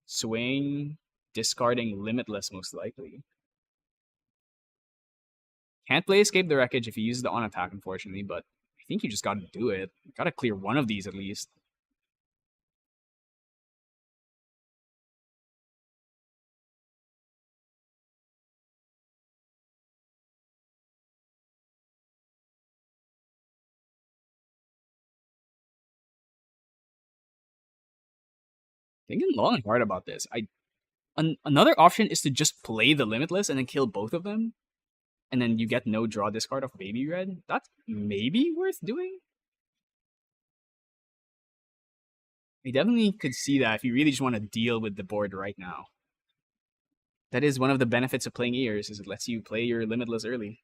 Swing, discarding Limitless most likely. Can't play Escape the Wreckage if you use the on attack, unfortunately, but I think you just gotta do it. You gotta clear one of these at least. Thinking long and hard about this. Another option is to just play the Limitless and then kill both of them. And then you get no draw discard of Baby Red. That's maybe worth doing. I definitely could see that if you really just want to deal with the board right now. That is one of the benefits of playing Ears, is it lets you play your Limitless early.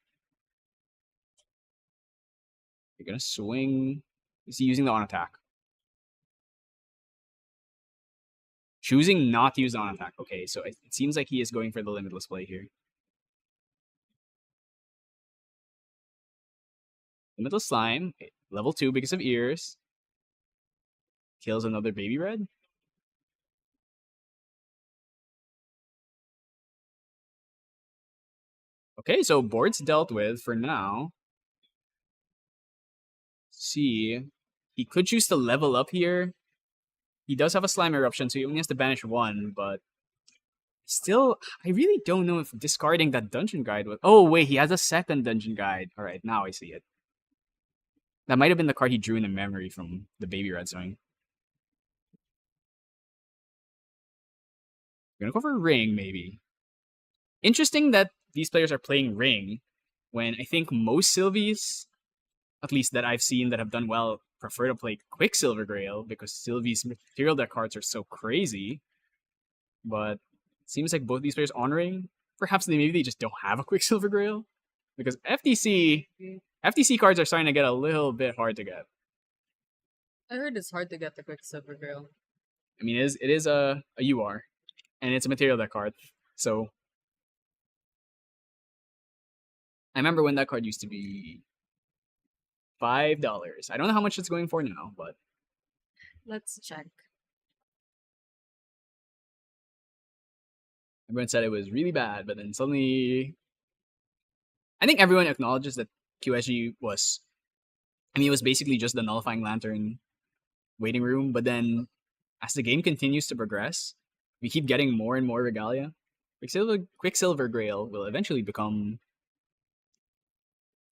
You're gonna swing. Is he using the on attack? Choosing not to use the on attack. Okay, so it seems like he is going for the Limitless play here. Limitless Slime, level 2 because of Ears. Kills another baby red. Okay, so board's dealt with for now. Let's see. He could choose to level up here. He does have a Slime Eruption, so he only has to banish one, but still, I really don't know if discarding that Dungeon Guide was... Oh, wait, he has a second Dungeon Guide. Alright, now I see it. That might have been the card he drew in a memory from the Baby Red swing. We're gonna go for Ring, maybe. Interesting that these players are playing Ring when I think most Sylvies, at least that I've seen that have done well, prefer to play Quicksilver Grail because Sylvie's material deck cards are so crazy. But it seems like both these players on Ring. Perhaps maybe they just don't have a Quicksilver Grail because FTC cards are starting to get a little bit hard to get. I heard it's hard to get the Quicksilver Girl. I mean, it is a UR, and it's a material deck card. So I remember when that card used to be $5. I don't know how much it's going for now, but Let's check. everyone said it was really bad, but then suddenly I think everyone acknowledges that QSG was, I mean, it was basically just the Nullifying Lantern waiting room, but then as the game continues to progress, we keep getting more and more regalia. Quicksilver Grail will eventually become,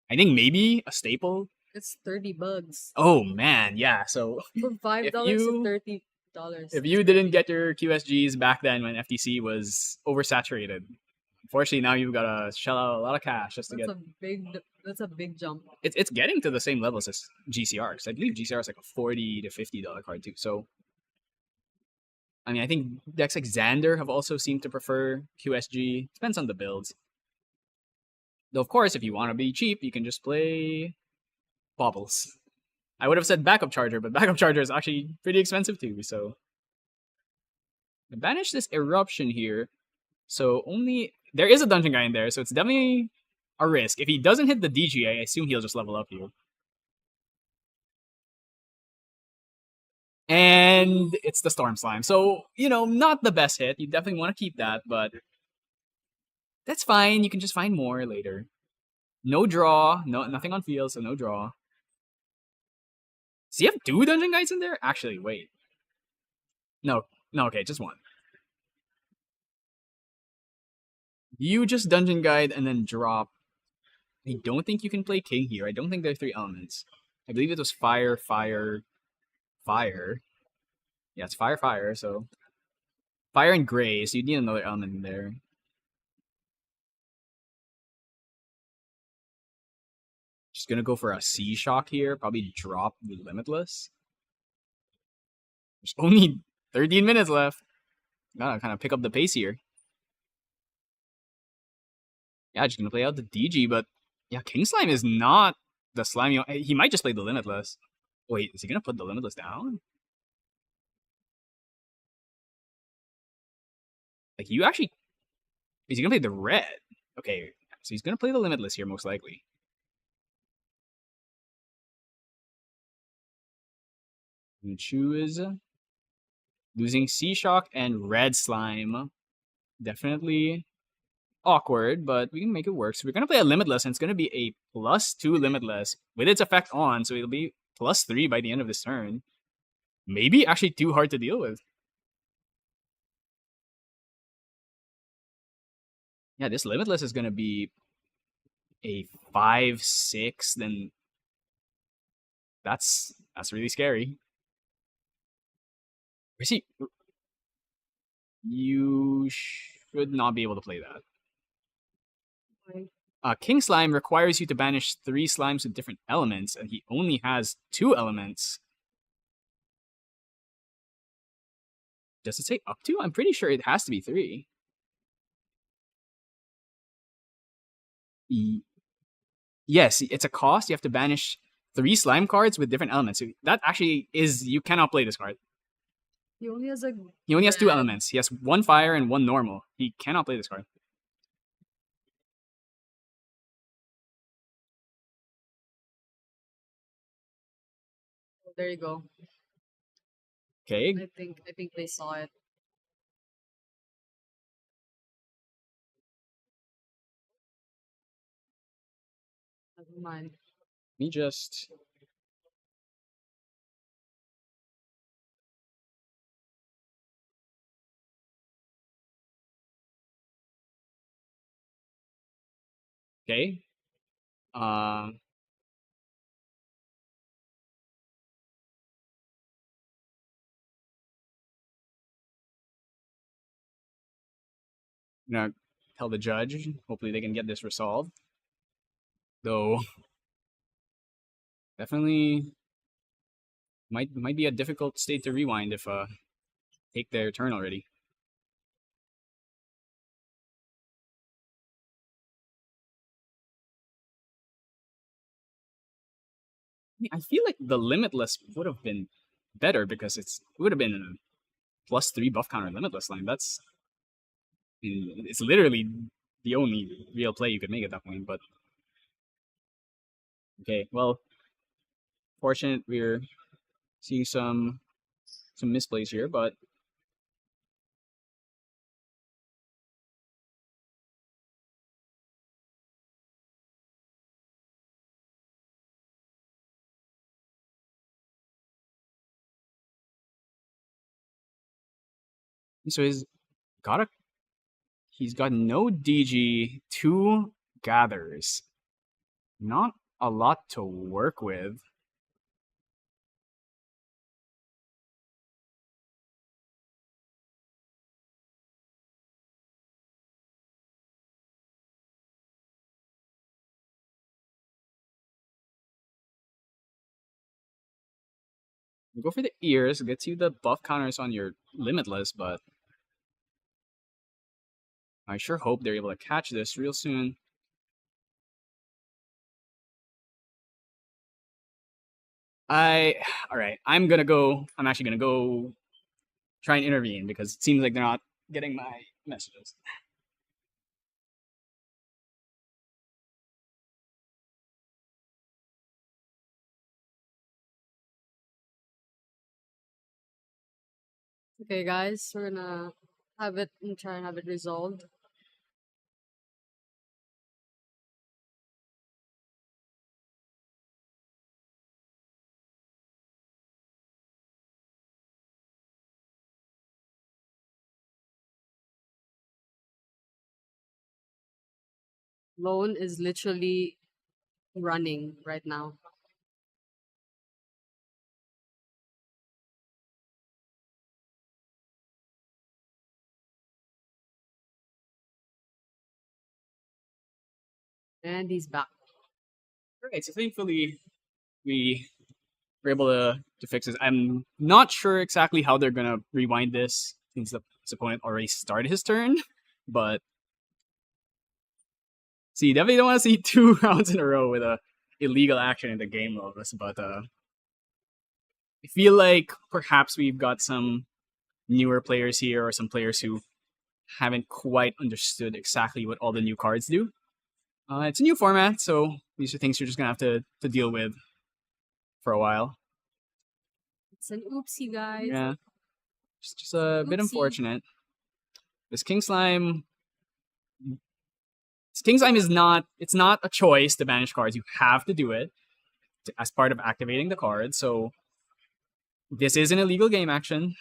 I think, maybe a staple. It's 30 bugs. Oh man, yeah. So For $5 to $30. if you didn't get your QSGs back then when FTC was oversaturated, unfortunately now you've got to shell out a lot of cash just to get. That's a big jump. It's getting to the same levels as GCR, because I believe GCR is like a $40 to $50 card too. So I mean, I think decks like Xander have also seemed to prefer QSG. Depends on the builds. Though of course, if you want to be cheap, you can just play Baubles. I would have said Backup Charger, but Backup Charger is actually pretty expensive too, so I banish this Eruption here. So only there is a Dungeon Guy in there, so it's definitely a risk. If he doesn't hit the DG, I assume he'll just level up here. And it's the Storm Slime. So, you know, not the best hit. You definitely want to keep that, but that's fine. You can just find more later. No draw. Nothing on field, so no draw. Does he have 2 Dungeon Guides in there? Actually, wait. No, okay, just 1. You just Dungeon Guide and then drop. I don't think you can play King here. I don't think there are 3 elements. I believe it was fire, fire, fire. Yeah, it's fire, fire, so fire and gray, so you need another element in there. Just gonna go for a Sea Shock here, probably drop the Limitless. There's only 13 minutes left. Gotta kind of pick up the pace here. Yeah, just gonna play out the DG, but yeah, King Slime is not the slime. He might just play the Limitless. Wait, is he gonna put the Limitless down? Like, you actually... Is he gonna play the red? Okay, so he's gonna play the Limitless here, most likely. Gonna choose losing Sea Shock and Red Slime. Definitely awkward, but we can make it work. So we're gonna play a Limitless, and it's gonna be a +2 Limitless with its effect on, so it'll be +3 by the end of this turn. Maybe actually too hard to deal with. Yeah, this Limitless is gonna be a 5/6. Then that's really scary. Where's he? You should not be able to play that. King Slime requires you to banish 3 slimes with different elements, and he only has 2 elements. Does it say up to? I'm pretty sure it has to be 3. Y- yes, it's a cost. You have to banish 3 slime cards with different elements. So that actually is you cannot play this card. He only has a He only has 2 red. elements. He has 1 fire and 1 normal. He cannot play this card. There you go. Okay, I think they saw it. Never mind. me just okay. Um, I'm gonna tell the judge. Hopefully, they can get this resolved. Though, definitely might be a difficult state to rewind if take their turn already. I feel like the limitless would have been better because it would have been a +3 buff counter limitless line. It's literally the only real play you could make at that point. But okay, well, fortunate we're seeing some misplays here, but so he's got no DG, 2 gathers, not a lot to work with. You go for the ears, gets you the buff counters on your limitless, but I sure hope they're able to catch this real soon. I all right. I'm actually gonna go try and intervene because it seems like they're not getting my messages. Okay, guys, we're gonna have it and try and have it resolved. Lone is literally running right now. And he's back. All right, so thankfully we were able to fix this. I'm not sure exactly how they're gonna rewind this since his opponent already started his turn, but see, definitely don't want to see 2 rounds in a row with a illegal action in the game of this. But I feel like perhaps we've got some newer players here or some players who haven't quite understood exactly what all the new cards do. It's a new format, so these are things you're just gonna have to deal with for a while. It's an oopsie, guys. Yeah, just a bit Oopsie. unfortunate. This King Slime is not. It's not a choice to banish cards. You have to do it as part of activating the card. So this is an illegal game action.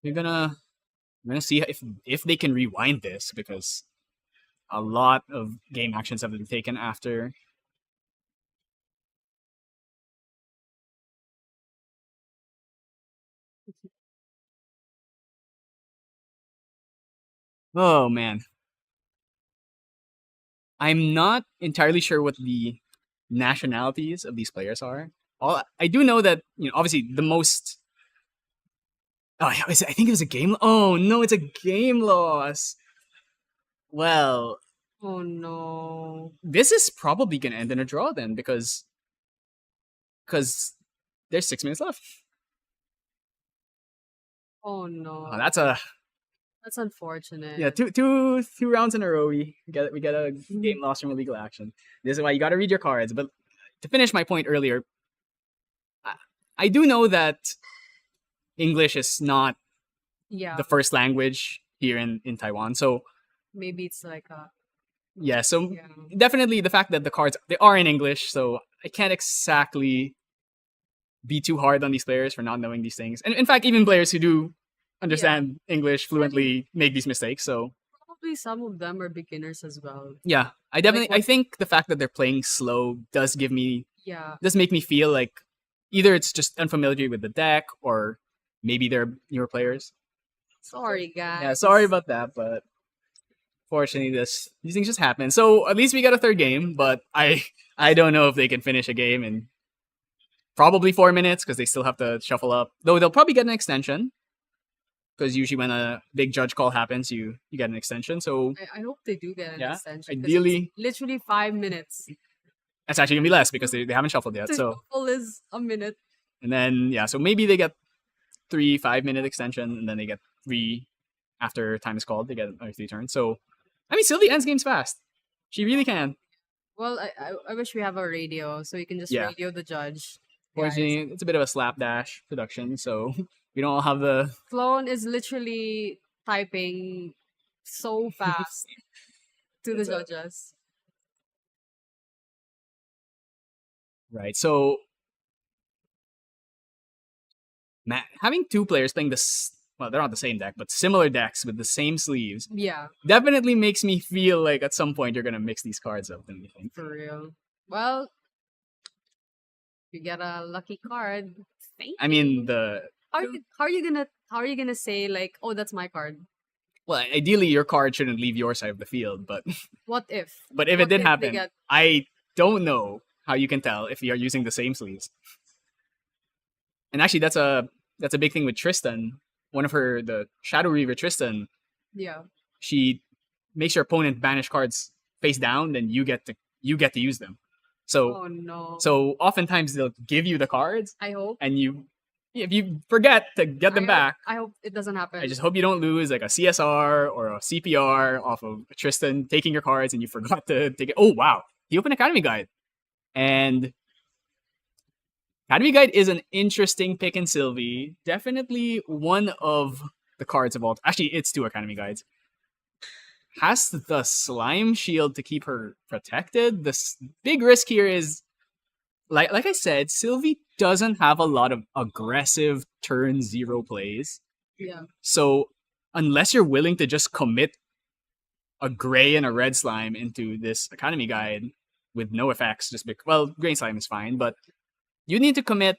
We're gonna see if they can rewind this because a lot of game actions have been taken after. Oh man, I'm not entirely sure what the nationalities of these players are. All I do know that obviously Oh, yeah, I think it was a game. Oh no, it's a game loss. Well, Oh no. this is probably gonna end in a draw then because there's 6 minutes left. Oh no. Oh, that's a That's unfortunate. yeah two rounds in a row. We get a Mhm. game loss from illegal action. This is why you got to read your cards. But to finish my point earlier, I, I do know that English is not Yeah. the first language here in Taiwan. So Maybe it's like a yeah, so yeah. definitely the fact that the cards they are in English, so I can't exactly be too hard on these players for not knowing these things. And in fact, even players who do understand English fluently make these mistakes. So Probably some of them are beginners as well. yeah, Like I what? think the fact that they're playing slow Yeah. does make me feel like either it's just unfamiliar with the deck or maybe they're newer players. Sorry, guys. Yeah, sorry about that, but fortunately these things just happen. So at least we got a third game, but I don't know if they can finish a game in probably 4 minutes because they still have to shuffle up. Though they'll probably get an extension because usually when a big judge call happens, you get an extension. So I hope they do get an yeah, extension. 'Cause ideally it's literally 5 minutes. that's actually gonna be less because they haven't shuffled yet. The So shuffle is a minute. and then yeah, so maybe they get 3 5 minute extension and then they get three after time is called. They get another 3 turns. So I mean, Sylvie ends games fast. She really can. Well, I wish we have a radio so you can just Yeah. radio the judge. Guys. Fortunately, it's a bit of a slapdash production, so we don't all have the Clone is literally typing so fast to the It's a- judges. right. So having two players playing this, well, they're not the same deck, but similar decks with the same sleeves Yeah, definitely makes me feel like at some point you're gonna mix these cards up. Don't you think? for real. Well, you get a lucky card. Thank I mean, you. the How are you gonna say like, oh, that's my card? well, ideally your card shouldn't leave your side of the field, but What if? but if What it did if they happen, get- I don't know how you can tell if you are using the same sleeves. And actually, that's a big thing with Tristan. One of the Shadow Reaver Tristan, Yeah. she makes your opponent banish cards face down, then you get to use them. So Oh no. so oftentimes they'll give you the cards, I hope. and if you forget to get them back, I hope it doesn't happen. I just hope you don't lose like a CSR or a CPR off of Tristan taking your cards and you forgot to take it. Oh wow, the Open Academy Guide, and Academy Guide is an interesting pick in Sylvie. Definitely one of the cards of all. Actually, it's two Academy Guides. Has the slime shield to keep her protected. The big risk here is, like I said, Sylvie doesn't have a lot of aggressive turn zero plays. Yeah. So unless you're willing to just commit a gray and a red slime into this Academy Guide with no effects, just well, gray slime is fine, but you need to commit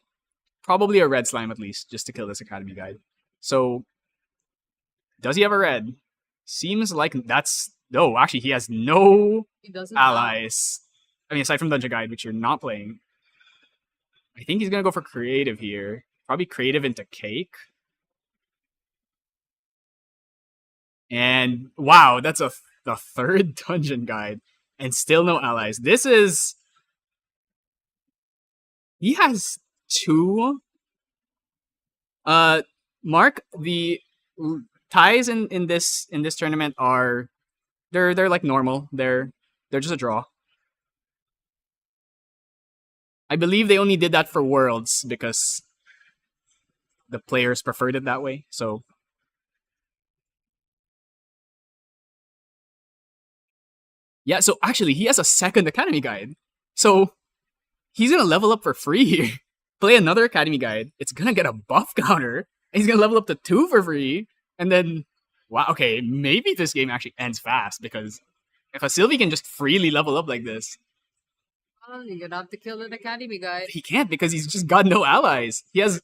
probably a red slime at least just to kill this Academy Guide. So does he have a red? Seems like that's no. Actually, he has no He doesn't allies. I mean, aside from Dungeon Guide, which you're not playing. I think he's gonna go for creative here. Probably creative into cake. And wow, that's the third Dungeon Guide, and still no allies. This is he has two. Mark, the ties in this tournament are they're like normal. They're just a draw. I believe they only did that for Worlds because the players preferred it that way. So yeah, so actually he has a second Academy Guide. So he's gonna level up for free here. Play another Academy Guide. It's gonna get a buff counter. And he's gonna level up to 2 for free. And then wow, okay, maybe this game actually ends fast because if a Sylvie can just freely level up like this, Well, you're gonna have to kill an Academy Guy. he can't because he's just got no allies. He has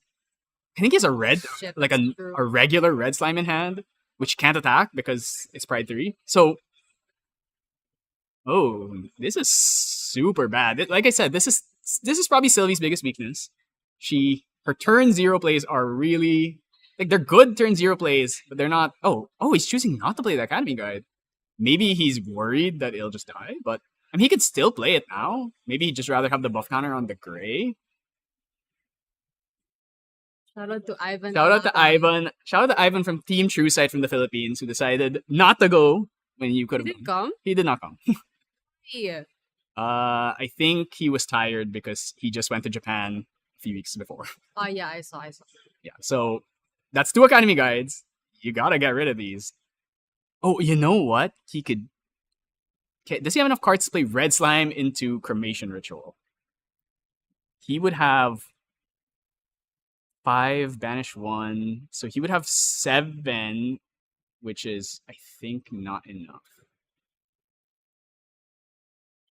I think he has a red Shit, like that's true. a regular red slime in hand, which can't attack because it's Pride 3. So oh, this is super bad. Like I said, this is probably Sylvie's biggest weakness. Her turn zero plays are really Like they're good turn 0 plays, but they're not. Oh, he's choosing not to play the Academy Guide. Maybe he's worried that it'll just die, but I mean he could still play it now. Maybe he'd just rather have the buff counter on the gray. Shout out to Ivan. Shout out to Alaban. Ivan. Shout out to Ivan from Team True Sight from the Philippines who decided not to go when you could Did have it gone. come? He did not come. Yeah. I think he was tired because he just went to Japan a few weeks before. Oh yeah, I saw. Yeah, so that's 2 Academy Guides. You gotta get rid of these. Oh, you know what? He could. Okay, does he have enough cards to play Red Slime into Cremation Ritual? He would have 5, banish 1. So he would have 7, which is, I think, not enough.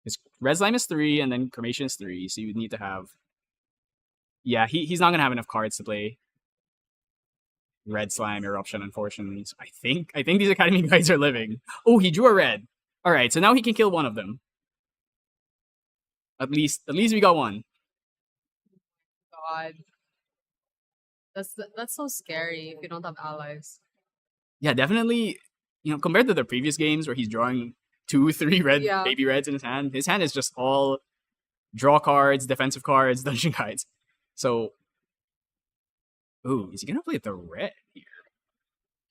His Red Slime is 3, and then Cremation is 3, so you would need to have. Yeah, he's not going to have enough cards to play Red Slime Eruption, unfortunately. So I think these Academy guys are living. Oh, he drew a red. All right, so now he can kill one of them. At least we got one. God. That's so scary if you don't have allies. Yeah, definitely. You know, compared to the previous games where he's drawing 2, 3 red Yeah. baby reds in his hand is just all draw cards, defensive cards, dungeon guides. So, ooh, is he gonna play the red here?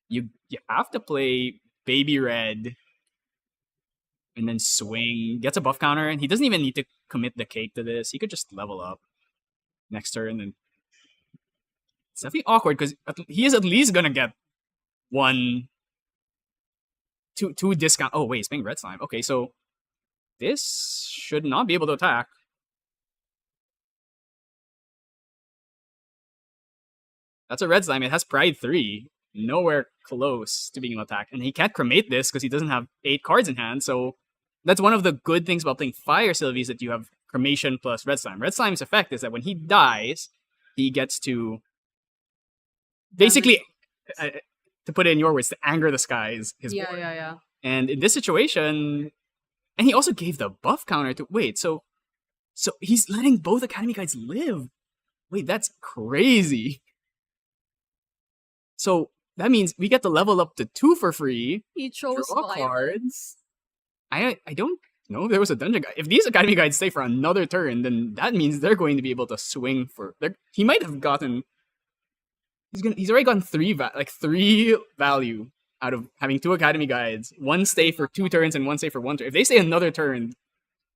You have to play baby red and then swing, gets a buff counter, and he doesn't even need to commit the cake to this. He could just level up next turn, and it's definitely awkward because he is at least gonna get two discount. Oh wait, he's playing red slime. Okay, so this should not be able to attack. That's a red slime. It has Pride 3. Nowhere close to being able to attack. And he can't cremate this because he doesn't have 8 cards in hand. So that's one of the good things about playing Fire Sylvie is that you have cremation plus red slime. Red slime's effect is that when he dies, he gets to basically, to put it in your words, to anger the skies. His board. Yeah. And in this situation, and he also gave the buff counter to wait. So he's letting both Academy guides live. Wait, that's crazy. So that means we get to level up to 2 for free. He chose Draw violence. cards. I don't know if there was a dungeon guide. If these Academy guides stay for another turn, then that means they're going to be able to swing for. He might have gotten. He's already gotten 3 value out of having 2 Academy guides. 1 stay for 2 turns and 1 stay for 1 turn. If they stay another turn,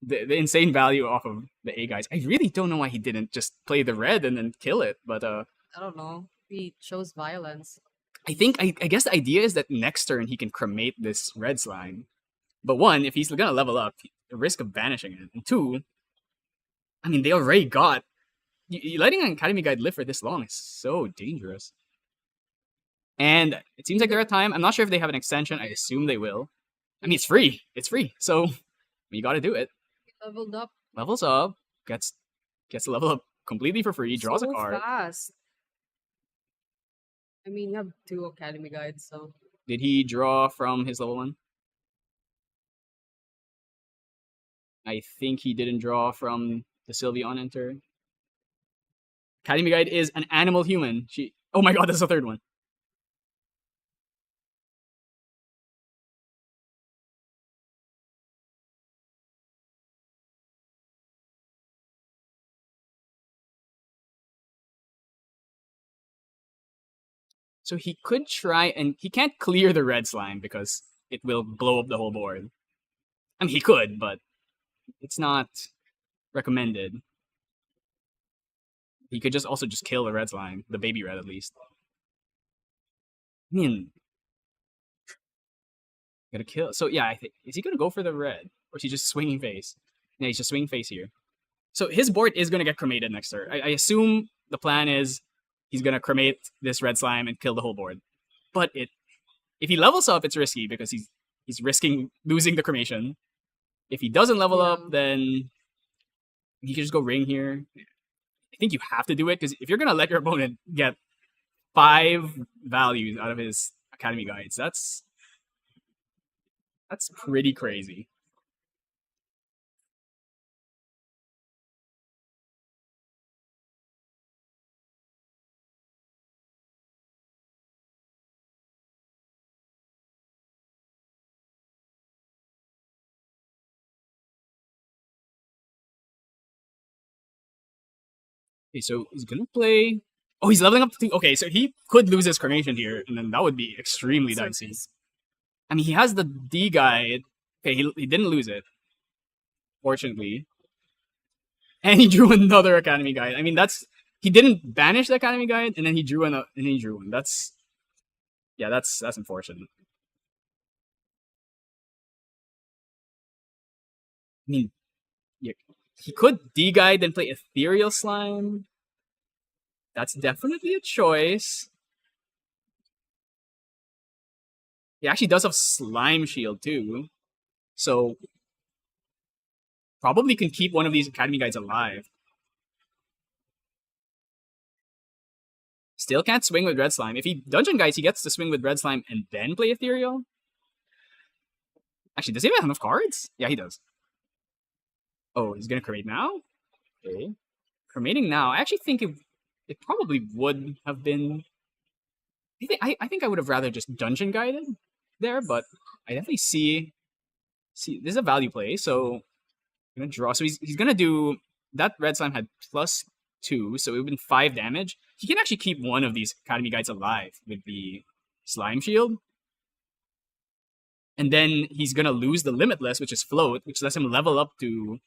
the insane value off of the A guys. I really don't know why he didn't just play the red and then kill it. But I don't know. He chose violence. I think I guess the idea is that next turn he can cremate this red slime. But 1, if he's gonna level up, the risk of banishing it. And 2, I mean they already got letting an Academy guide live for this long is so dangerous. And it seems like they're at time. I'm not sure if they have an extension. I assume they will. I mean it's free. It's free. So you gotta do it. He leveled up. Levels up, gets to level up completely for free, draws so a card. Fast. I mean, you have 2 Academy guides, so. Did he draw from his level 1? I think he didn't draw from the Sylvie on enter. Academy Guide is an animal human. Oh my god, that's the 3rd one. So he could try, and he can't clear the red slime because it will blow up the whole board. I mean, he could, but it's not recommended. He could also just kill the red slime, the baby red at least. I mean, gotta kill. So yeah, I think is he gonna go for the red, or is he just swinging face? Yeah, he's just swinging face here. So his board is gonna get cremated next turn. I assume the plan is he's gonna cremate this red slime and kill the whole board. But if he levels up, it's risky because he's risking losing the cremation. If he doesn't level up, then he can just go ring here. I think you have to do it because if you're gonna let your opponent get 5 values out of his Academy guides, that's pretty crazy. Okay, so he's gonna play. Oh, he's leveling up to. Okay, so he could lose his Carnation here, and then that would be extremely dicey. I mean, he has the D guide. Okay, he didn't lose it, fortunately. And he drew another Academy guide. I mean, that's he didn't banish the Academy guide, and then he drew one. That's yeah, that's unfortunate. I mean, yeah, he could D guide and play Ethereal Slime. That's definitely a choice. He actually does have Slime Shield too, so probably can keep one of these Academy guides alive. Still can't swing with Red Slime. If he Dungeon Guides, he gets to swing with Red Slime and then play Ethereal. Actually, does he have enough cards? Yeah, he does. Oh, he's gonna cremate now? Okay. Cremating now. I actually think it probably would have been. I think I would have rather just Dungeon Guided there, but I definitely see this is a value play, so I'm gonna draw. So he's gonna do that. Red Slime had +2, so it would have been 5 damage. He can actually keep one of these Academy Guides alive with the Slime Shield. And then he's gonna lose the Limitless, which is float, which lets him level up to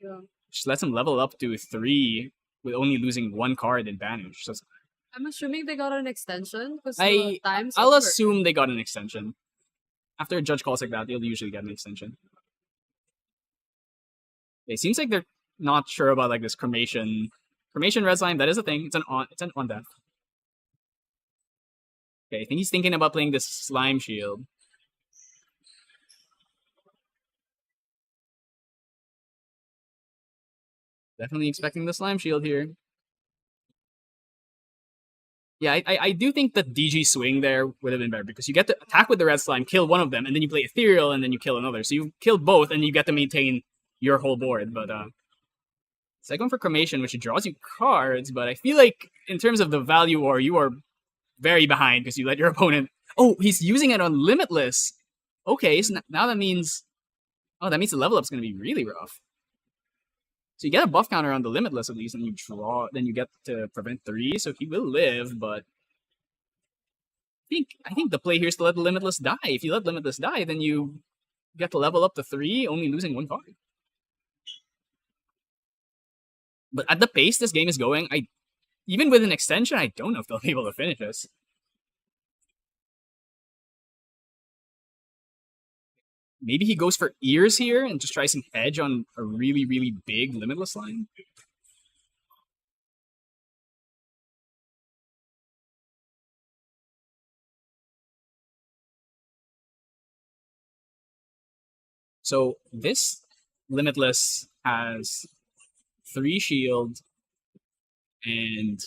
3 with only losing 1 card in banish. So I'm assuming they got an extension because I'll over. assume they got an extension. After a judge calls like that, they'll usually get an extension. It seems like they're not sure about like this cremation red slime. That is a thing. It's an on death. Okay, I think he's thinking about playing this slime shield. Definitely expecting the slime shield here. Yeah, I do think the DG swing there would have been better because you get to attack with the red slime, kill one of them, and then you play ethereal, and then you kill another. So you killed both, and you get to maintain your whole board. But second for cremation, which draws you cards, but I feel like in terms of the value war, you are very behind because you let your opponent. Oh, he's using it on limitless. Okay, so now that means, that means the level up's going to be really rough. So you get a buff counter on the limitless at least, and you draw. Then you get to prevent 3, so he will live. But I think the play here is to let the limitless die. If you let limitless die, then you get to level up to 3, only losing 1 card. But at the pace this game is going, even with an extension, I don't know if they'll be able to finish this. Maybe he goes for ears here and just tries some hedge on a really, really big limitless line. So this limitless has 3 shield, and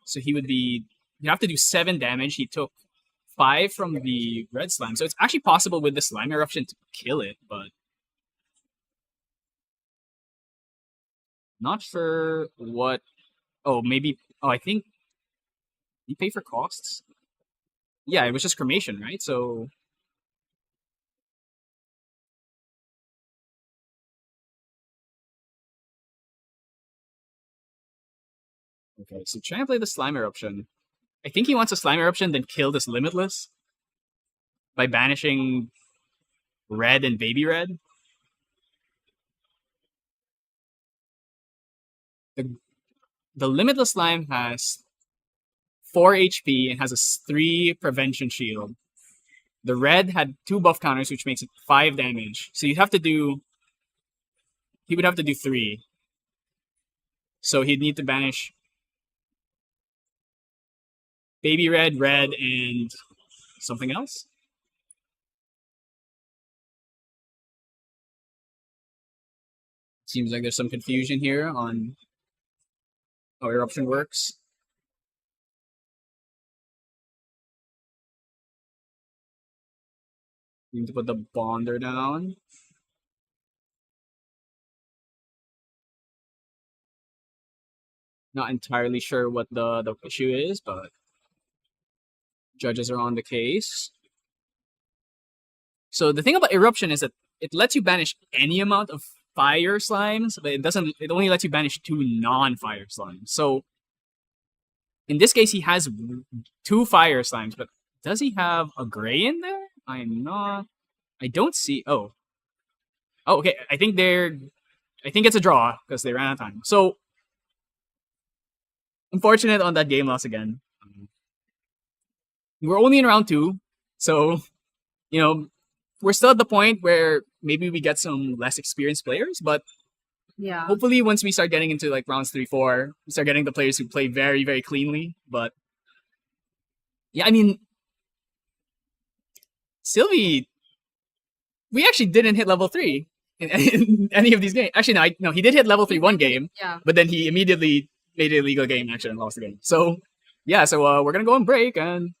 so he'd have to do 7 damage. He took 5 from the red slime, so it's actually possible with the slime eruption to kill it, but not sure what. Oh, maybe. Oh, I think he paid for costs. Yeah, it was just cremation, right? So okay, so try and play the slime eruption. I think he wants a slime eruption, then kill this limitless by banishing red and baby red. The limitless slime has 4 HP and has a 3 prevention shield. The red had 2 buff counters, which makes it 5 damage. So you'd have to do. He would have to do 3. So he'd need to banish baby red, red, and something else. Seems like there's some confusion here on how eruption works. You need to put the bonder down. Not entirely sure what the issue is, but judges are on the case. So the thing about eruption is that it lets you banish any amount of fire slimes, but it doesn't. It only lets you banish 2 non-fire slimes. So in this case, he has 2 fire slimes, but does he have a gray in there? I'm not. I don't see. Oh, okay. I think it's a draw because they ran out of time. So unfortunate on that game loss again. We're only in round 2, so we're still at the point where maybe we get some less experienced players, but Yeah. hopefully once we start getting into like rounds 3, 4, we start getting the players who play very, very cleanly. But yeah, I mean, Sylvie, we actually didn't hit level 3 in any of these games. Actually, no, he did hit level 3 one game, Yeah. but then he immediately made it a legal game actually and lost the game. So yeah, so we're gonna go on break, and